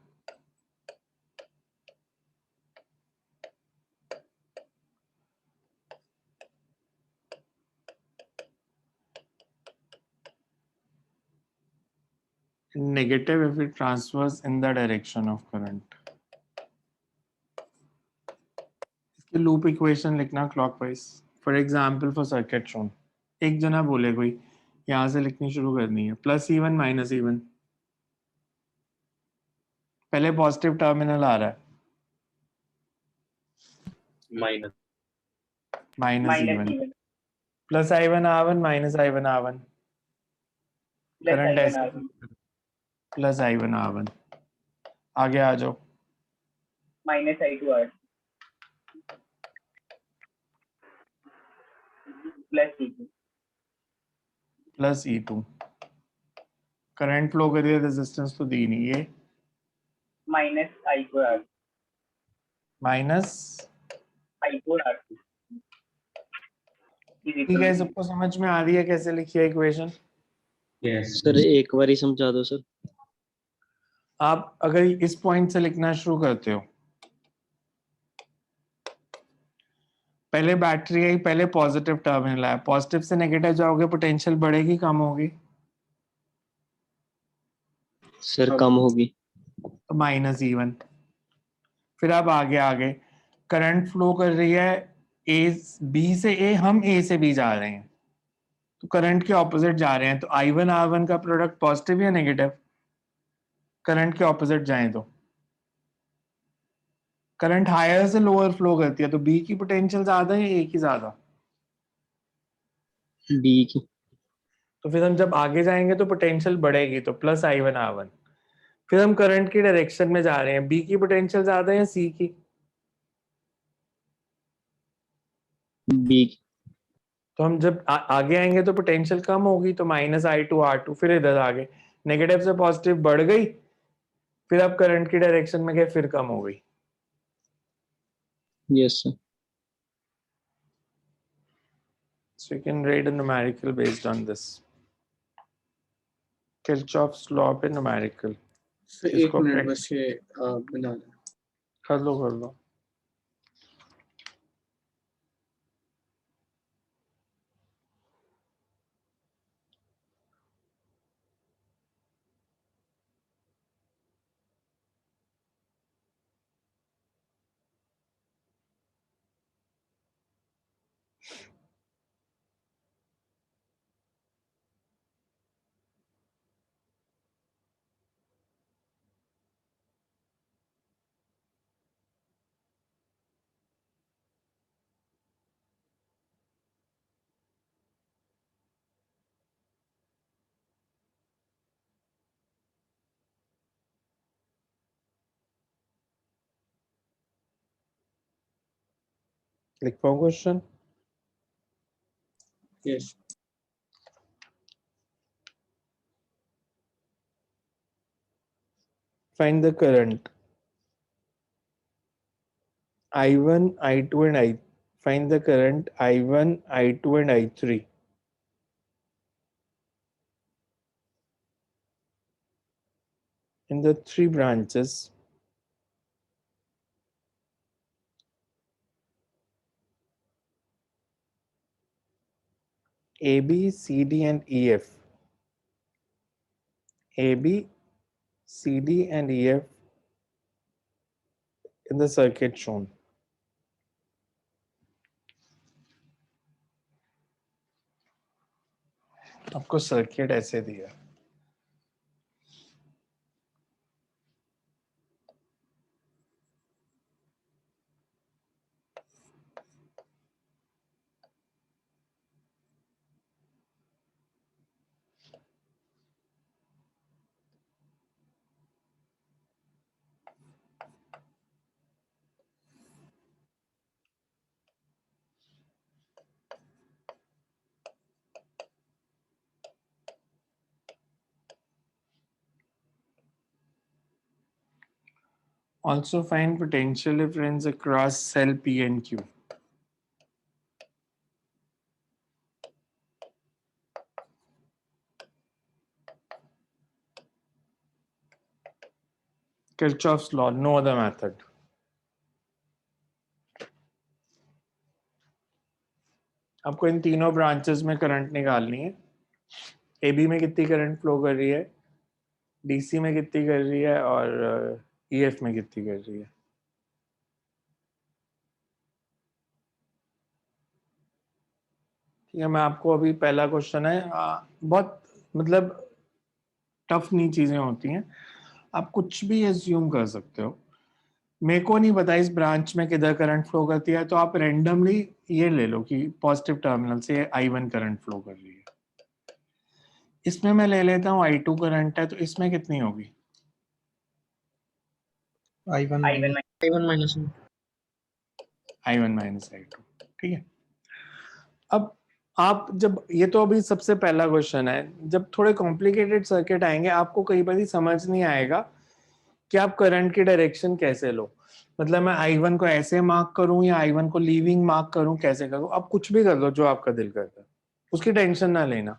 and negative if it transverse in the direction of current. इसकी लूप इक्वेशन लिखना clockwise. For example for circuit shown, एक जना बोले कोई यहां से लिखनी शुरू करनी है, प्लस E1 माइनस E1. पहले पॉजिटिव टर्मिनल आ रहा है, minus minus E1, plus I1 R1 minus I1 R1, current ऐसे प्लस I1 R1. आगे आ जाओ, minus I2 R plus E2 plus E2. Current flow करिए, रेजिस्टेंस तो दी नहीं, ये minus I4 R minus. I4 R ठीक है, सबको समझ में आ रही है कैसे लिखी है इक्वेशन? यस सर एक बार ही समझा दो सर. आप अगर इस पॉइंट से लिखना शुरू करते हो, पहले बैटरी आई, पहले पॉजिटिव टर्मिनल आया, पॉजिटिव से नेगेटिव जाओगे, पोटेंशियल बढ़ेगी कम होगी? सर कम होगी. तो माइनस E1. फिर अब आगे करंट फ्लो कर रही है ए, बी से ए, हम ए से बी जा रहे हैं, तो करंट के ऑपोजिट जा रहे हैं, तो I1 R1 का प्रोडक्ट पॉजिटिव या नेगेटिव? करंट के ऑपोजिट जाएं तो करंट हायर से लोअर फ्लो करती है, तो बी की पोटेंशियल ज्यादा है ए की ज्यादा? बी की. तो फिर हम जब आगे जाएंगे तो पोटेंशियल बढ़ेगी, तो प्लस I1 R1. फिर हम करंट की डायरेक्शन में जा रहे हैं, बी की पोटेंशियल ज्यादा है या सी की? बी की. तो हम जब आगे आएंगे तो पोटेंशियल कम होगी, तो माइनस I2 R2. फिर इधर आगे नेगेटिव से पॉजिटिव बढ़ गई, फिर अब करंट की डायरेक्शन में गए, फिर कम हो गई. Yes sir. So you can write a numerical based on this. Kirchhoff's law पे numerical. सर एक इसको मिनट बस ये बना लें. कर लो. Click for question. Yes Find the current I1, I2 and I. Find the current I1, I2 and I3 in the three branches A, B, C, D, and E, F. A, B, C, D, and E, F in the circuit shown. आपको सर्किट ऐसे दिया, also find potential difference across cell P and Q. Kirchhoff's law, no other method. आपको इन तीनों ब्रांचेस में करंट निकालनी है। AB में कितनी करंट फ्लो कर रही है, DC में कितनी कर रही है, और EF में कितनी कर रही है। ठीक है, मैं आपको अभी पहला क्वेश्चन है, बहुत मतलब टफ नहीं चीजें होती हैं, आप कुछ भी एज्यूम कर सकते हो। मेरे को नहीं पता इस ब्रांच में किधर करंट फ्लो करती है, तो आप रेंडमली ये ले लो कि पॉजिटिव टर्मिनल से I1 करंट फ्लो कर रही है। इसमें मैं ले लेता हूँ I2 करंट है, तो इसमें कितनी होगी? I1 I1 minus I1 minus I2। ठीक है, अब आप जब ये तो अभी सबसे पहला क्वेश्चन है, जब थोड़े कॉम्प्लिकेटेड सर्किट आएंगे आपको कई बार समझ नहीं आएगा कि आप करंट की डायरेक्शन कैसे लो। मतलब मैं I1 को ऐसे मार्क करूं या I1 को लीविंग मार्क करूं, कैसे करूं, आप कुछ भी कर लो जो आपका दिल करता है, उसकी टेंशन ना लेना।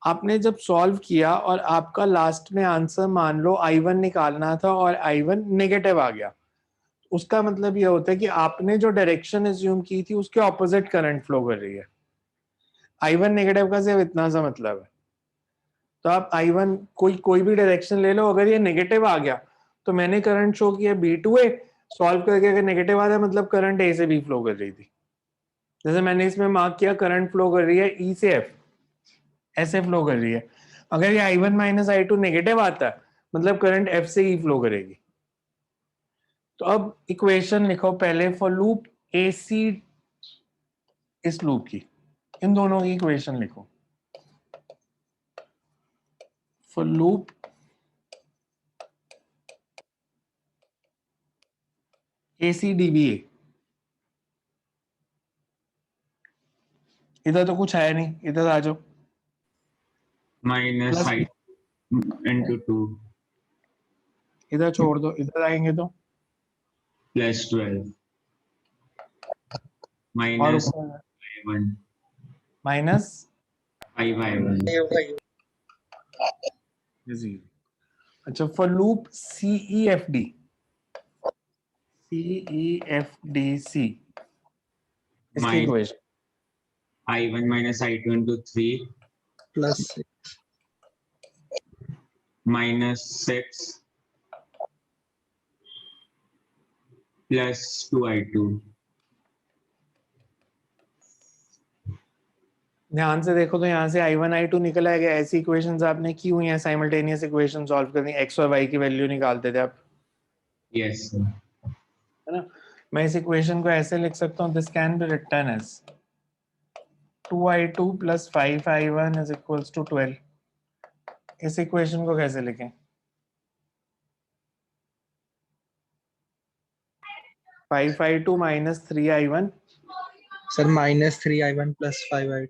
आपने जब सॉल्व किया और आपका लास्ट में आंसर मान लो I1 निकालना था और I1 नेगेटिव आ गया, उसका मतलब ये होता है कि आपने जो डायरेक्शन एज्यूम की थी उसके ऑपोजिट करंट फ्लो कर रही है। I1 नेगेटिव का सिर्फ इतना सा मतलब है। तो आप I1 कोई भी डायरेक्शन ले लो, अगर ये नेगेटिव आ गया तो मैंने करंट शो किया B2A, सॉल्व करके अगर नेगेटिव आ रहा है मतलब करंट A से B फ्लो कर रही थी। जैसे मैंने इसमें मार्क किया करंट फ्लो कर रही है E से F, ऐसे फ्लो कर रही है। अगर ये I1 माइनस I2 नेगेटिव आता है मतलब करंट F से E फ्लो करेगी। तो अब इक्वेशन लिखो पहले फॉर लूप AC, इस लूप की, इन दोनों की इक्वेशन लिखो। फॉर लूप AC DBA, इधर तो कुछ है नहीं, इधर आ जाओ। माइनस Plus- I into 2 इधर छोड़ दो, इधर आएंगे तो plus 12 और minus ऊपर I1 माइनस 5I1 0। अच्छा, फॉर लूप CEFD, CEFDC, इसकी Minus- equation I1 minus I2 into 3 plus minus 6 plus 2I2। ध्यान से देखो तो यहाँ से I1 I2 निकल आएगा। ऐसी इक्वेशंस आपने की हुई हैं, साइमल्टेनियस इक्वेशन सॉल्व करनी, x और y की वैल्यू निकालते थे आप, Yes sir। है ना। मैं इस इक्वेशन को ऐसे लिख सकता हूँ, this can be written as 2I2 plus 5I1 is equals to 12। इस इक्वेशन को कैसे लिखें? 5I2 minus 3I1 sir minus 3I1 plus 5I2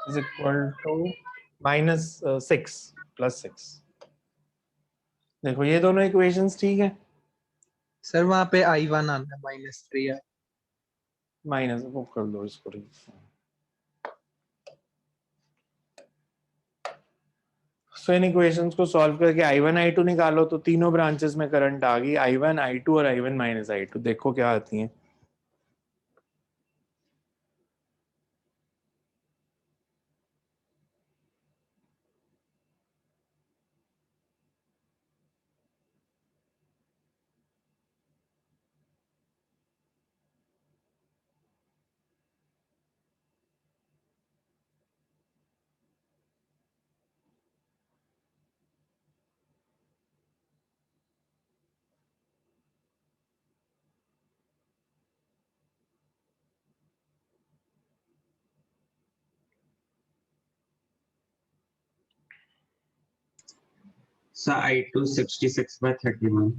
is equal to minus 6 plus 6। देखो ये दोनों इक्वेशंस ठीक है। सर वहां पे I1 आना है -3 है। माइनस वो कर दो इसको। सो इन इक्वेशंस को सॉल्व करके I1 I2 निकालो तो तीनों ब्रांचेस में करंट आ गई, I1 I2 और I1 माइनस I2। देखो क्या आती हैं। So I2 66/31.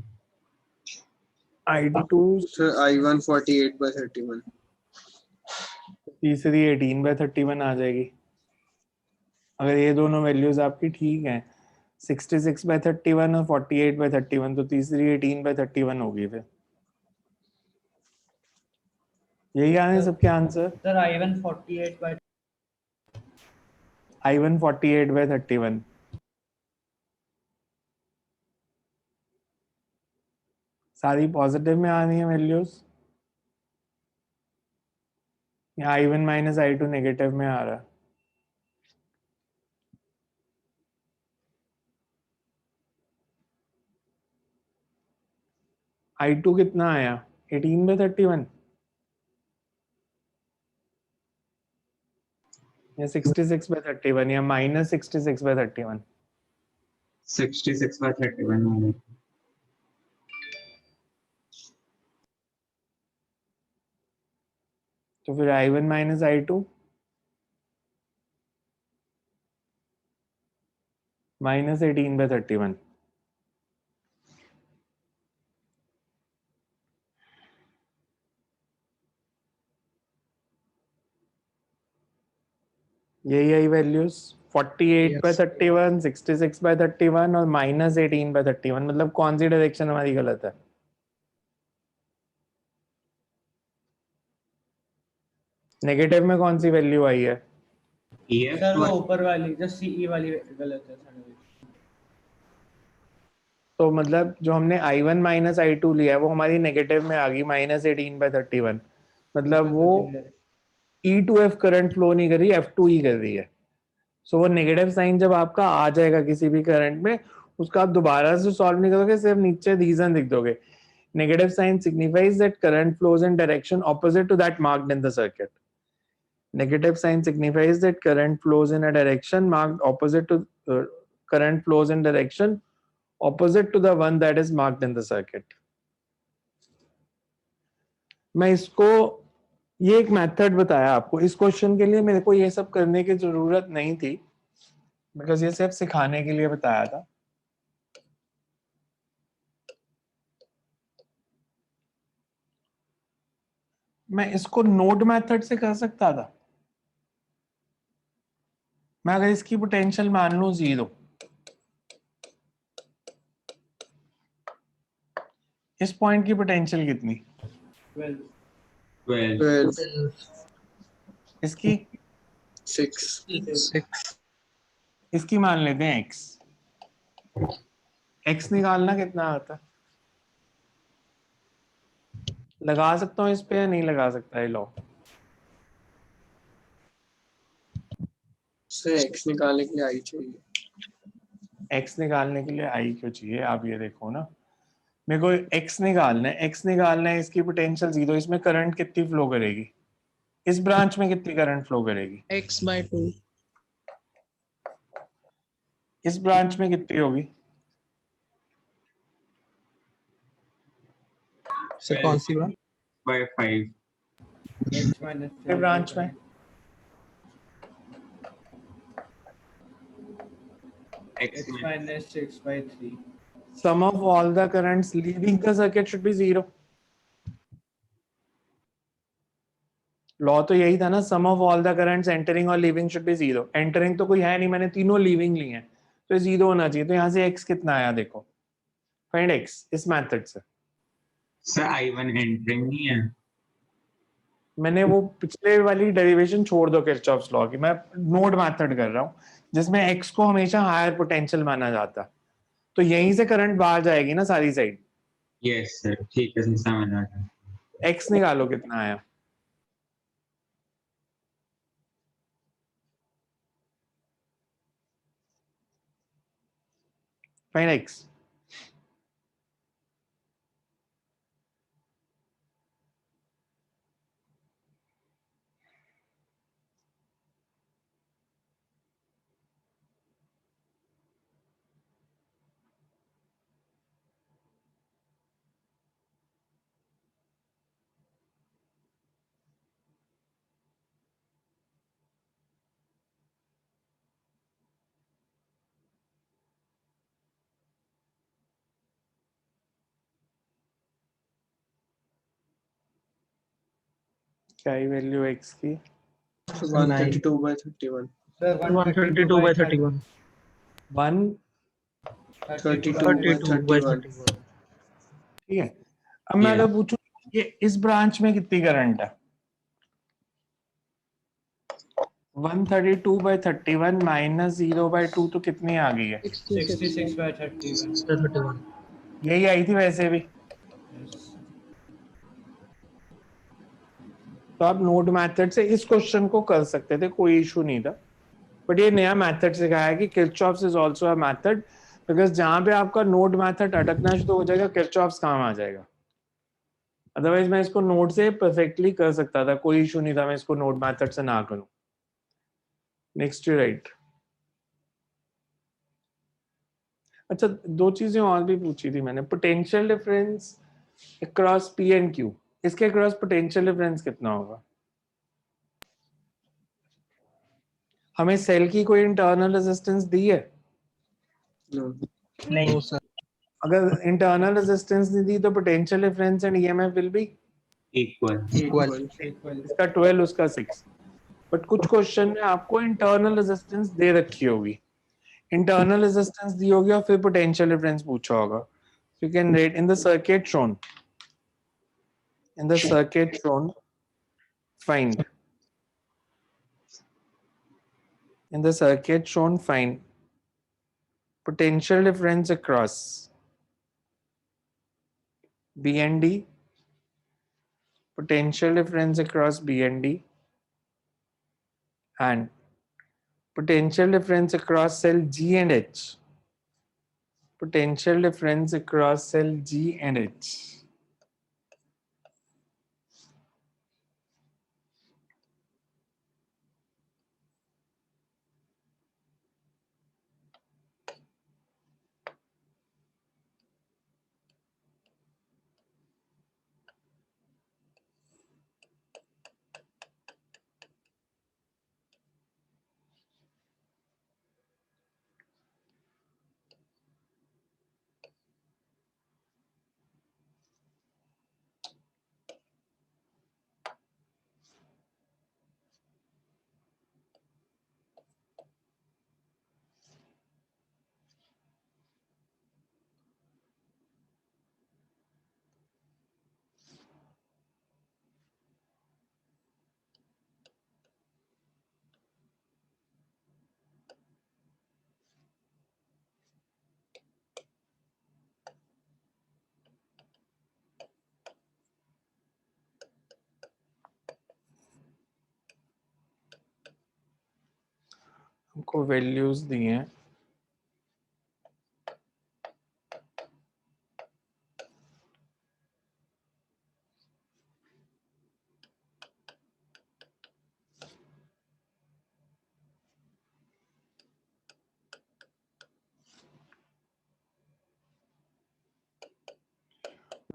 I2 sir I1 48/31. तीसरी 18/31 आ जाएगी अगर ये दोनों वैल्यूज आपकी ठीक हैं 66/31 और 48/31 तो तीसरी 18/31 होगी फिर यही आने सबके आंसर सर I1 48/. I1 48/31 सारी पॉजिटिव में आनी है वैल्यूज या I1 माइनस I2 नेगेटिव में आ रहा है I2 कितना आया 18/31 या 66/31 या माइनस 66/31 66/31 तो फिर I1 माइनस I2 माइनस 18/31 यही वैल्यूज 48/31 66/31 और माइनस 18/31 मतलब कौन सी डायरेक्शन हमारी गलत है नेगेटिव में कौन सी वैल्यू आई है सर वो ऊपर वाली जो CE वाली गलत है सर. तो मतलब जो हमने I1 माइनस I2 लिया है वो हमारी नेगेटिव में आ गई माइनस 18/31 मतलब वो E2F करंट फ्लो नहीं कर रही F2 ही कर रही है सो वो नेगेटिव साइन जब आपका आ जाएगा किसी भी करंट में उसका आप दोबारा से सॉल्व नहीं करोगे सिर्फ नीचे रीजन लिख दोगे negative sign signifies that current flows in direction opposite to that marked in the circuit negative sign signifies that current flows in a direction marked opposite to current flows in direction opposite to the one that is marked in the circuit मैं इसको ये एक मेथड बताया आपको इस क्वेश्चन के लिए मेरे को ये सब करने की जरूरत नहीं थी बिकॉज ये सिर्फ सिखाने के लिए बताया था मैं इसको नोड मेथड से कर सकता था मैं अगर इसकी पोटेंशियल मान लूं 0 इस पॉइंट की पोटेंशियल कितनी 12 इसकी 6. इसकी मान लेते हैं x x निकालना कितना आता है लगा सकता हूँ इस पे या नहीं लगा सकता है लॉ सर X निकालने के लिए I चाहिए. x निकालने के लिए i क्यों चाहिए आप ये देखो ना मेरे को x निकालना है इसकी पोटेंशियल 0 इसमें करंट कितनी फ्लो करेगी इस ब्रांच में कितनी करंट फ्लो करेगी X/2. इस ब्रांच में कितनी होगी सर कौन सी बात by 5 ब्रांच में x minus 6/3. sum of all the currents leaving the circuit should be 0 law तो यही था ना sum of all the currents entering और लीविंग शुड बी 0 एंटरिंग तो कोई है नहीं मैंने तीनों लीविंग ली हैं तो 0 होना चाहिए तो यहाँ से x कितना आया देखो फाइंड x इस मेथड से सर I1 एंटरिंग नहीं है मैंने वो पिछले वाली डेरिवेशन छोड़ दो किरचॉफ्स लॉ की मैं नोड मेथड कर रहा हूँ जिसमें x को हमेशा हायर पोटेंशियल माना जाता तो यहीं से करंट बाहर जाएगी ना सारी साइड यस सर ठीक है समझ आ गया x निकालो कितना आया फाइंड x क्या ही वैल्यू x की 132/31 सर 122 by 31. 1 32/31 ठीक है। अब मैं Yeah. अगर पूछूं ये इस ब्रांच में कितनी करंट है 132/31 माइनस 0/2 तो कितनी आ गई है 66/31 31. यही आई थी वैसे भी। तो आप नोड मेथड से इस क्वेश्चन को कर सकते थे, कोई इशू नहीं था। बट ये नया मेथड सिखाया है कि Kirchhoff's is also a method, because जहां पे आपका नोड मेथड अटकना शुरू हो जाएगा किरचॉफ्स काम आ जाएगा। अदरवाइज मैं इसको नोड से परफेक्टली कर सकता था, कोई इशू नहीं था मैं इसको नोड मेथड से ना करूं। Next to right. अच्छा, दो चीजें और भी पूछी थी मैंने। Potential difference across P and Q, इसके अक्रॉस पोटेंशियल डिफरेंस कितना होगा? हमें सेल की कोई इंटरनल रेजिस्टेंस दी है? No sir. अगर इंटरनल रेजिस्टेंस नहीं दी तो potential difference and EMF will be Equal. Equal. इसका 12 उसका 6। बट कुछ क्वेश्चन में आपको इंटरनल रेजिस्टेंस दे रखी होगी, इंटरनल रेजिस्टेंस दी होगी और फिर पोटेंशियल डिफरेंस पूछा होगा। You can rate in the circuit shown, in the circuit shown, find in the circuit shown, find potential difference across B and D, potential difference across B and potential difference across cell G and H, potential difference across cell G and H. हमको वैल्यूज दी हैं,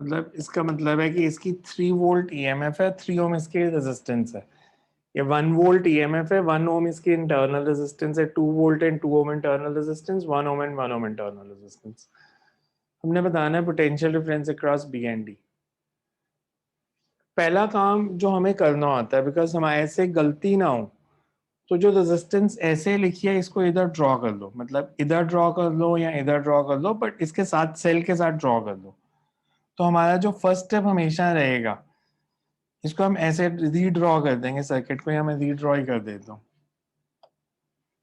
मतलब इसका मतलब है कि इसकी 3 वोल्ट ईएमएफ है, 3 ओम इसकी रेजिस्टेंस है। ये 1 वोल्ट ईएमएफ है, 1 ओम इसकी इंटरनल रेजिस्टेंस है, 2 volt and 2 ohm internal resistance, 1 ohm and 1 ohm internal resistance. हमने बताना है potential difference across B and D. पहला काम जो हमें करना होता है, बिकॉज हमारे से गलती ना हो, तो जो रेजिस्टेंस ऐसे लिखी है इसको इधर ड्रॉ कर लो, मतलब इधर ड्रॉ कर लो या इधर ड्रॉ कर लो, बट इसके साथ सेल के साथ ड्रॉ कर लो। तो हमारा जो फर्स्ट स्टेप हमेशा रहेगा, इसको हम ऐसे रीड्रॉ कर देंगे सर्किट को, या मैं रीड्रॉ ही कर देता हूँ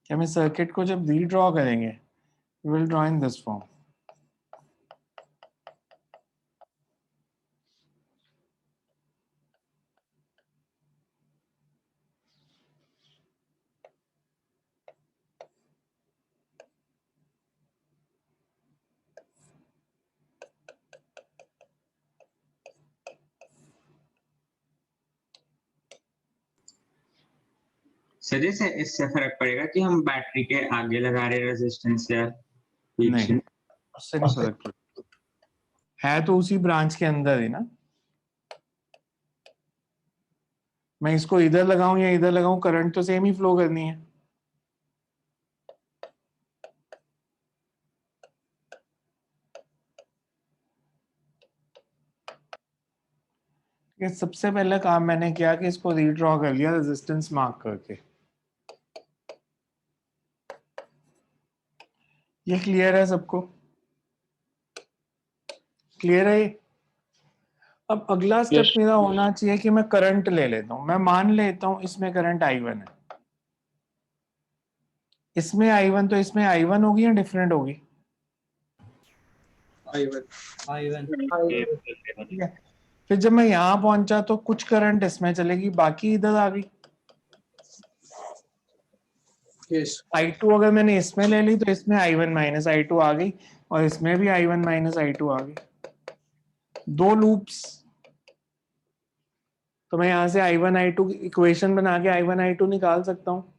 कि हमें सर्किट को जब रीड्रॉ करेंगे we will draw in this form. Sir जैसे इससे फर्क पड़ेगा कि हम बैटरी के आगे लगा रहे रेजिस्टेंस या नहीं, पीछे? उससे नहीं फर्क पड़ता, है तो उसी ब्रांच के अंदर ही ना। मैं इसको इधर लगाऊं या इधर लगाऊं, करंट तो सेम ही फ्लो करनी है। ये सबसे पहला काम मैंने किया कि इसको रीड्रॉ कर लिया रेजिस्टेंस मार्क करके। ये क्लियर है सबको? क्लियर है ये? अब अगला स्टेप Yes. मेरा होना चाहिए कि मैं करंट ले लेता हूं। मैं मान लेता हूं इसमें करंट I1 है, इसमें I1, तो इसमें I1 होगी या डिफरेंट होगी? I1 I1 ठीक है। फिर जब मैं यहाँ पहुंचा तो कुछ करंट इसमें चलेगी, बाकी इधर आ गई। yes I2 अगर मैंने इसमें ले ली तो इसमें I1 माइनस I2 आ गई, और इसमें भी I1 माइनस I2 आ गई। दो लूप्स। तो मैं यहाँ से I1 I2 की इक्वेशन बना के I1 I2 निकाल सकता हूँ।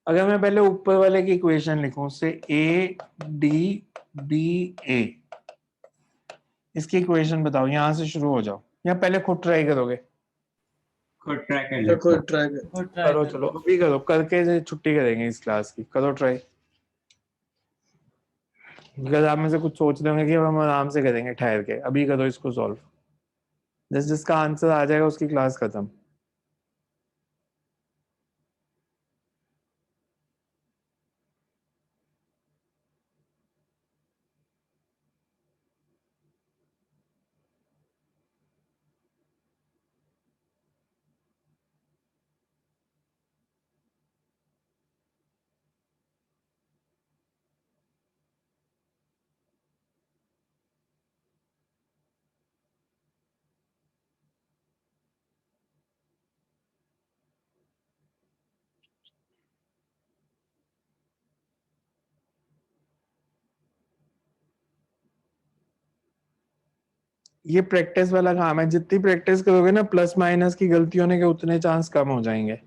अगर मैं पहले ऊपर वाले की इक्वेशन लिखूं, उससे ADBA, इसकी इक्वेशन बताओ। यहाँ से शुरू हो जाओ या पहले खुद ट्राई करोगे? खुद ट्राई कर तो लेते कोई हैं। ट्राई कर को ट्राई करो, चलो अभी करो, करके छुट्टी करेंगे इस क्लास की। करो ट्राई। बिकॉज आप में से कुछ सोच रहे होंगे कि अब हम आराम से करेंगे ठहर के। अभी करो इसको सॉल्व। जिसका आंसर आ जाएगा उसकी क्लास खत्म। ये प्रैक्टिस वाला काम है। जितनी प्रैक्टिस करोगे ना, प्लस माइनस की गलती होने के उतने चांस कम हो जाएंगे।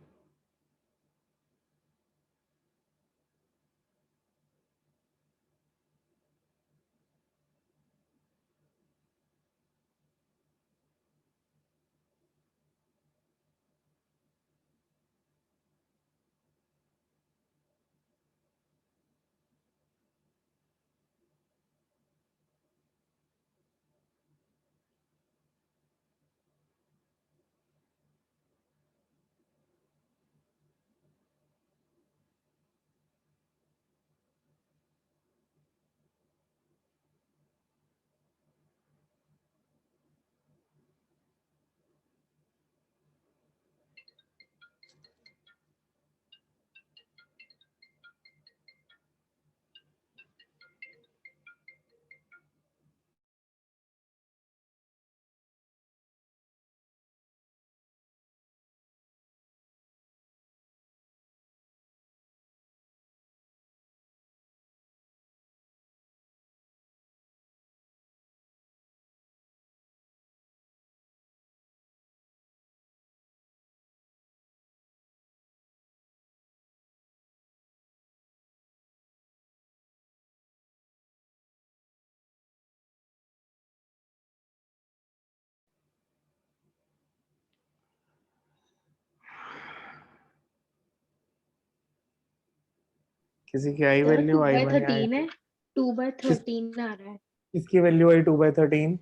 किसी की आई सर वैल्यू 2 बाय I1 या 13 है, I2? 2 बाय किस 13 आ रहा है। किसकी वैल्यू आई 2/13?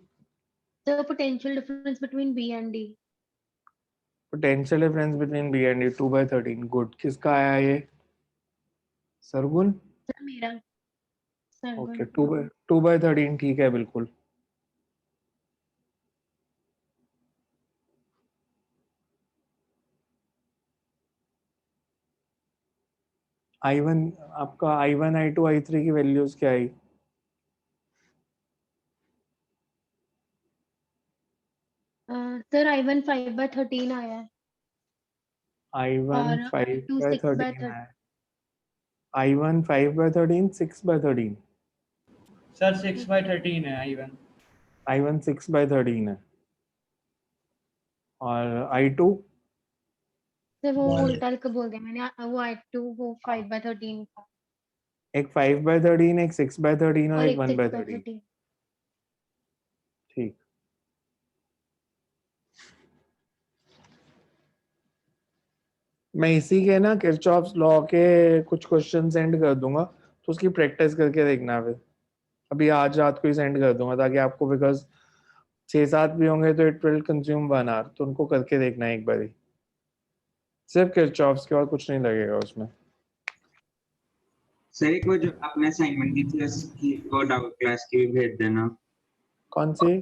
The potential difference between B and D. Potential difference between B and D 2/13। Good. किसका आया ये? सरगुन। सर मेरा ओके, सर 2/13 ठीक है बिल्कुल। I1 आपका I1 I2 I3 की वैल्यूज क्या आई? सर I1 5/13 आया है I1 और I2 5/13 है। I1 5/13, 6/13। सर 6/13 है I1। I1 6/13 है। और I2? सर वो उल्टा लिख बोल दिया मैंने। वो I2 वो 5/13 था एक 5/13, एक 6/13 और और एक एक 1/13। 6/13। ठीक। मैं इसी के ना किरचॉफ्स लॉ के कुछ क्वेश्चन सेंड कर दूंगा, तो उसकी प्रैक्टिस करके देखना। फिर अभी आज रात को ही सेंड कर दूंगा ताकि आपको, बिकॉज 6-7 भी होंगे तो इट विल कंज्यूम 1 आवर, तो उनको करके देखना है एक बार ही, सिर्फ किरचॉफ्स के और कुछ नहीं लगेगा उसमें। सर एक वो जो आपने असाइनमेंट दी थी उसकी वो डाउट क्लास की भी भेज देना। कौन सी?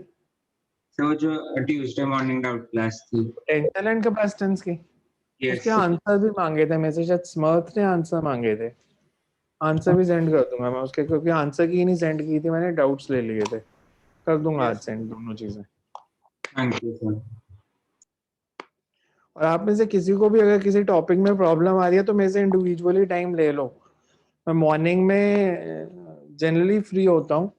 सर वो जो ट्यूसडे मॉर्निंग डाउट क्लास थी। पोटेंशियल एंड कैपेसिटेंस की? यस उसके आंसर भी मांगे थे, मेरे से शायद स्मर्थ ने आंसर मांगे थे। आंसर भी सेंड कर दूंगा मैं उसके, क्योंकि आंसर की ही नहीं सेंड की थी मैंने, डाउट्स ले लिए थे। कर दूंगा आज सेंड दोनों चीजें। Thank you sir. और आप में से किसी को भी अगर किसी टॉपिक में प्रॉब्लम आ रही है तो मेरे से इंडिविजुअली टाइम ले लो। मैं मॉर्निंग में जनरली फ्री होता हूँ,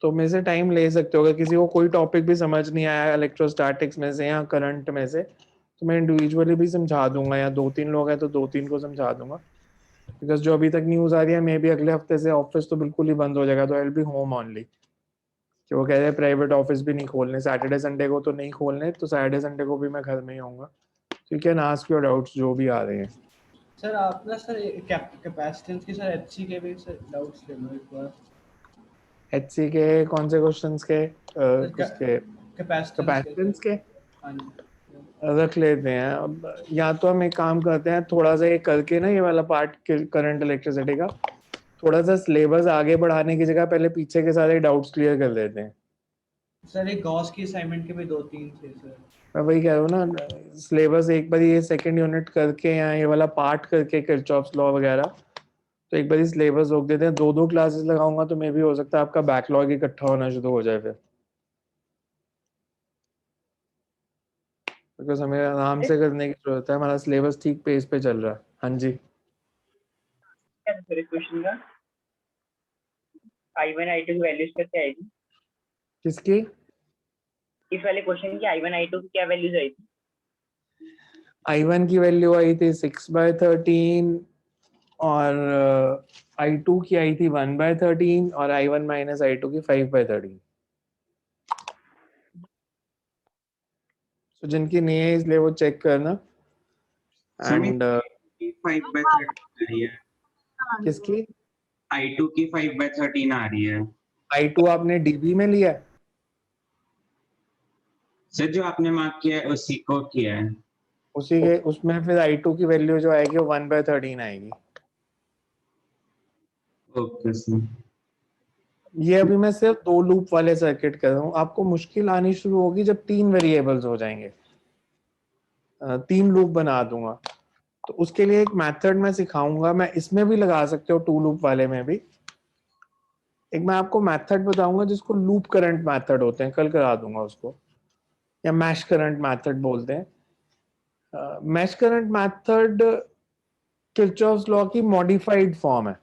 तो मेरे से टाइम ले सकते हो। अगर किसी को कोई टॉपिक भी समझ नहीं आया इलेक्ट्रोस्टैटिक्स में से या करंट में से, तो मैं इंडिविजुअली भी समझा दूंगा, या 2-3 लोग हैं तो 2-3 को समझा दूंगा। बिकॉज जो अभी तक न्यूज आ रही है, मे बी अगले हफ्ते से ऑफिस तो बिल्कुल ही बंद हो जाएगा, तो I will be home only. कि वो कह रहे हैं प्राइवेट ऑफिस भी नहीं खोलने, सैटरडे संडे को तो नहीं खोलने, तो सैटरडे संडे को भी मैं घर में ही होऊंगा। तो you can ask your doubts जो भी आ रहे हैं। सर आप ना सर कैपेसिटेंस की सर एचसी के भी सर डाउट्स ले लो एक बार। एचसी के कौन से क्वेश्चंस के? उसके कैपेसिटेंस के हाँ जी। रख लेते हैं। अब या तो हम एक काम करते हैं, थोड़ा सा ये करके ना, ये वाला पार्ट करंट इलेक्ट्रिसिटी का थोड़ा सा सिलेबस आगे बढ़ाने की जगह पहले पीछे के सारे डाउट्स क्लियर कर लेते हैं। सर एक गॉस की असाइनमेंट के भी 2-3 थे सर। मैं वही कह रहा हूँ ना, सिलेबस एक बार ये सेकंड यूनिट करके या ये वाला पार्ट करके किरचॉफ्स लॉ वगैरह, तो एक बार ही सिलेबस रोक देते हैं। 2-2 क्लासेस लगाऊंगा तो मे भी हो सकता है आपका बैकलॉग इकट्ठा होना शुरू हो जाए फिर, बिकॉज हमें आराम से करने की जरूरत है। हमारा सिलेबस ठीक पेस पे चल रहा है। हाँ जी। क्वेश्चन का I1 I2 की वैल्यूज कैसे आएगी? किसकी? इस वाले क्वेश्चन की I1 I2 की क्या वैल्यूज आई थी? I1 की वैल्यू आई थी 6/13 और I2 की आई थी 1/13 और I1 माइनस I2 की 5/13। तो जिनकी नहीं है इसलिए वो चेक करना। एंड 5/13 आ रही है। किसकी? I2 की 5/13 आ रही है। I2 आपने डीबी में लिया है? सर जो आपने मार्क किया है उसी को किया है। उसी के उसमें फिर I2 की वैल्यू जो आएगी वो 1/13 आएगी। Okay sir. ये अभी मैं सिर्फ 2 लूप वाले सर्किट कर रहा हूँ। आपको मुश्किल आनी शुरू होगी जब 3 वेरिएबल्स हो जाएंगे, 3 लूप बना दूंगा। तो उसके लिए एक मेथड मैं सिखाऊंगा, मैं इसमें भी लगा सकते हो 2 लूप वाले में भी। एक मैं आपको मेथड बताऊंगा जिसको लूप करंट मेथड होते हैं, कल करा दूंगा उसको, या मैश करंट मेथड बोलते हैं। Mesh current method Kirchhoff's law की मॉडिफाइड फॉर्म है।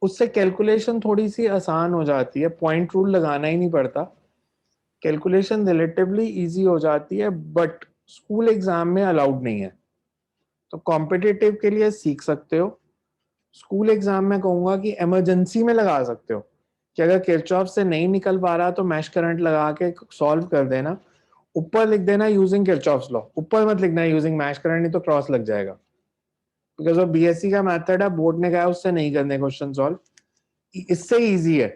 उससे कैलकुलेशन थोड़ी सी आसान हो जाती है, पॉइंट रूल लगाना ही नहीं पड़ता, कैलकुलेशन रिलेटिवली इजी हो जाती है, बट स्कूल एग्जाम में अलाउड नहीं है। तो कॉम्पिटिटिव के लिए सीख सकते हो। स्कूल एग्जाम में कहूंगा कि इमरजेंसी में लगा सकते हो, कि अगर किरचॉफ से नहीं निकल पा रहा तो मैश करंट लगा के सॉल्व कर देना। ऊपर लिख देना यूजिंग किरचॉफ्स लॉ, ऊपर मत लिखना यूजिंग मैश करंट, नहीं तो क्रॉस लग जाएगा। बिकॉज वो बीएससी का मेथड है, बोर्ड ने कहा उससे नहीं करने क्वेश्चन सॉल्व, इससे इजी है।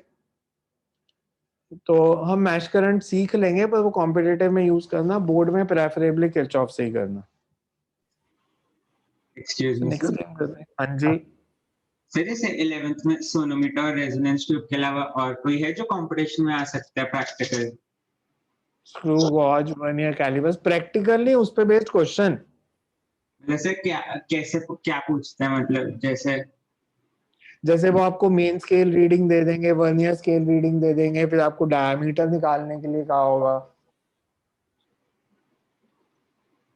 तो हम मैश करंट सीख लेंगे, पर वो कॉम्पिटिटिव में यूज करना, बोर्ड में प्रेफरेबली किरचॉफ से ही करना। Excuse me next sir. Time करते हैं। हाँ जी सर जैसे 11th में सोनोमीटर और रेजोनेंस ट्यूब के अलावा और कोई है जो कंपटीशन में आ सकता है practical? Screw gauge vernier callipers practical नहीं, उस पे बेस्ड क्वेश्चन। जैसे क्या कैसे क्या पूछते हैं, मतलब जैसे वो आपको मेन स्केल रीडिंग दे देंगे, वर्नियर स्केल रीडिंग दे देंगे, फिर आपको डायमीटर निकालने के लिए कहा होगा,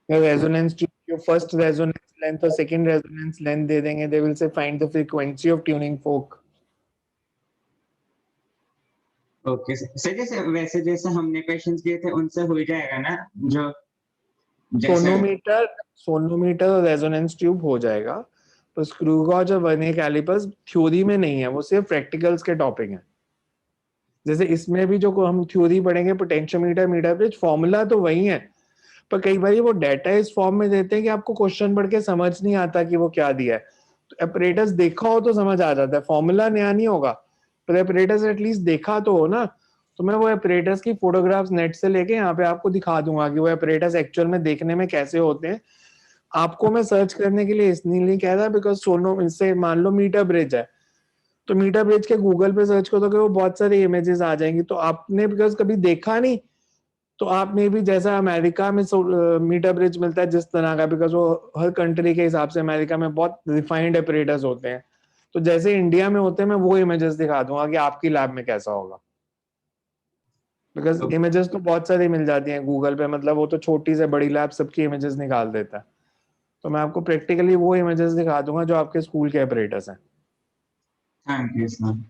या resonance tube first resonance length और सेकंड रेजोनेंस लेंथ दे देंगे, they will say find the frequency of tuning folk. Okay sir. जैसे वैसे जैसे हमने क्वेश्चंस किए थे उनसे हो जाएगा ना, जो सोनोमीटर और रेजोनेंस ट्यूब हो जाएगा, तो स्क्रू गॉज और वर्नियर कैलिपर्स थ्योरी में नहीं है, वो सिर्फ प्रैक्टिकल्स के टॉपिक हैं। जैसे इसमें भी जो हम थ्योरी पढ़ेंगे, पोटेंशियोमीटर, मीटर ब्रिज, फॉर्मूला तो वही है, पर कई बार वो डाटा इस फॉर्म में देते हैं कि आपको क्वेश्चन पढ़ के समझ नहीं आता कि वो क्या दिया है। तो अपरेटस देखा हो तो समझ आ जाता है, फॉर्मूला नया नहीं होगा, पर अपरेटस एटलीस्ट देखा तो हो ना, तो मैं वो ऑपरेटर्स की फोटोग्राफ्स नेट से लेके यहाँ पे आपको दिखा दूंगा कि वो ऑपरेटर्स एक्चुअल में देखने में कैसे होते हैं। आपको मैं सर्च करने के लिए इसलिए नहीं कह रहा बिकॉज सोनो इससे मान लो मीटर ब्रिज है, तो मीटर ब्रिज के गूगल पे सर्च करोगे वो बहुत सारी इमेजेस आ जाएंगी। तो आपने बिकॉज कभी देखा नहीं, तो आपने भी जैसा अमेरिका में मीटर ब्रिज मिलता है जिस तरह का, बिकॉज वो हर कंट्री के हिसाब से अमेरिका में बहुत रिफाइंड ऑपरेटर्स होते हैं, तो जैसे इंडिया में होते हैं मैं वो इमेजेस दिखा दूंगा कि आपकी लैब में कैसा होगा। बिकॉज इमेजेस तो बहुत सारी मिल जाती हैं गूगल पे, मतलब वो तो छोटी से बड़ी लैब सबकी इमेजेस निकाल देता है। तो मैं आपको प्रैक्टिकली वो इमेजेस दिखा दूंगा जो आपके स्कूल के ऑपरेटर्स हैं। Thank you sir.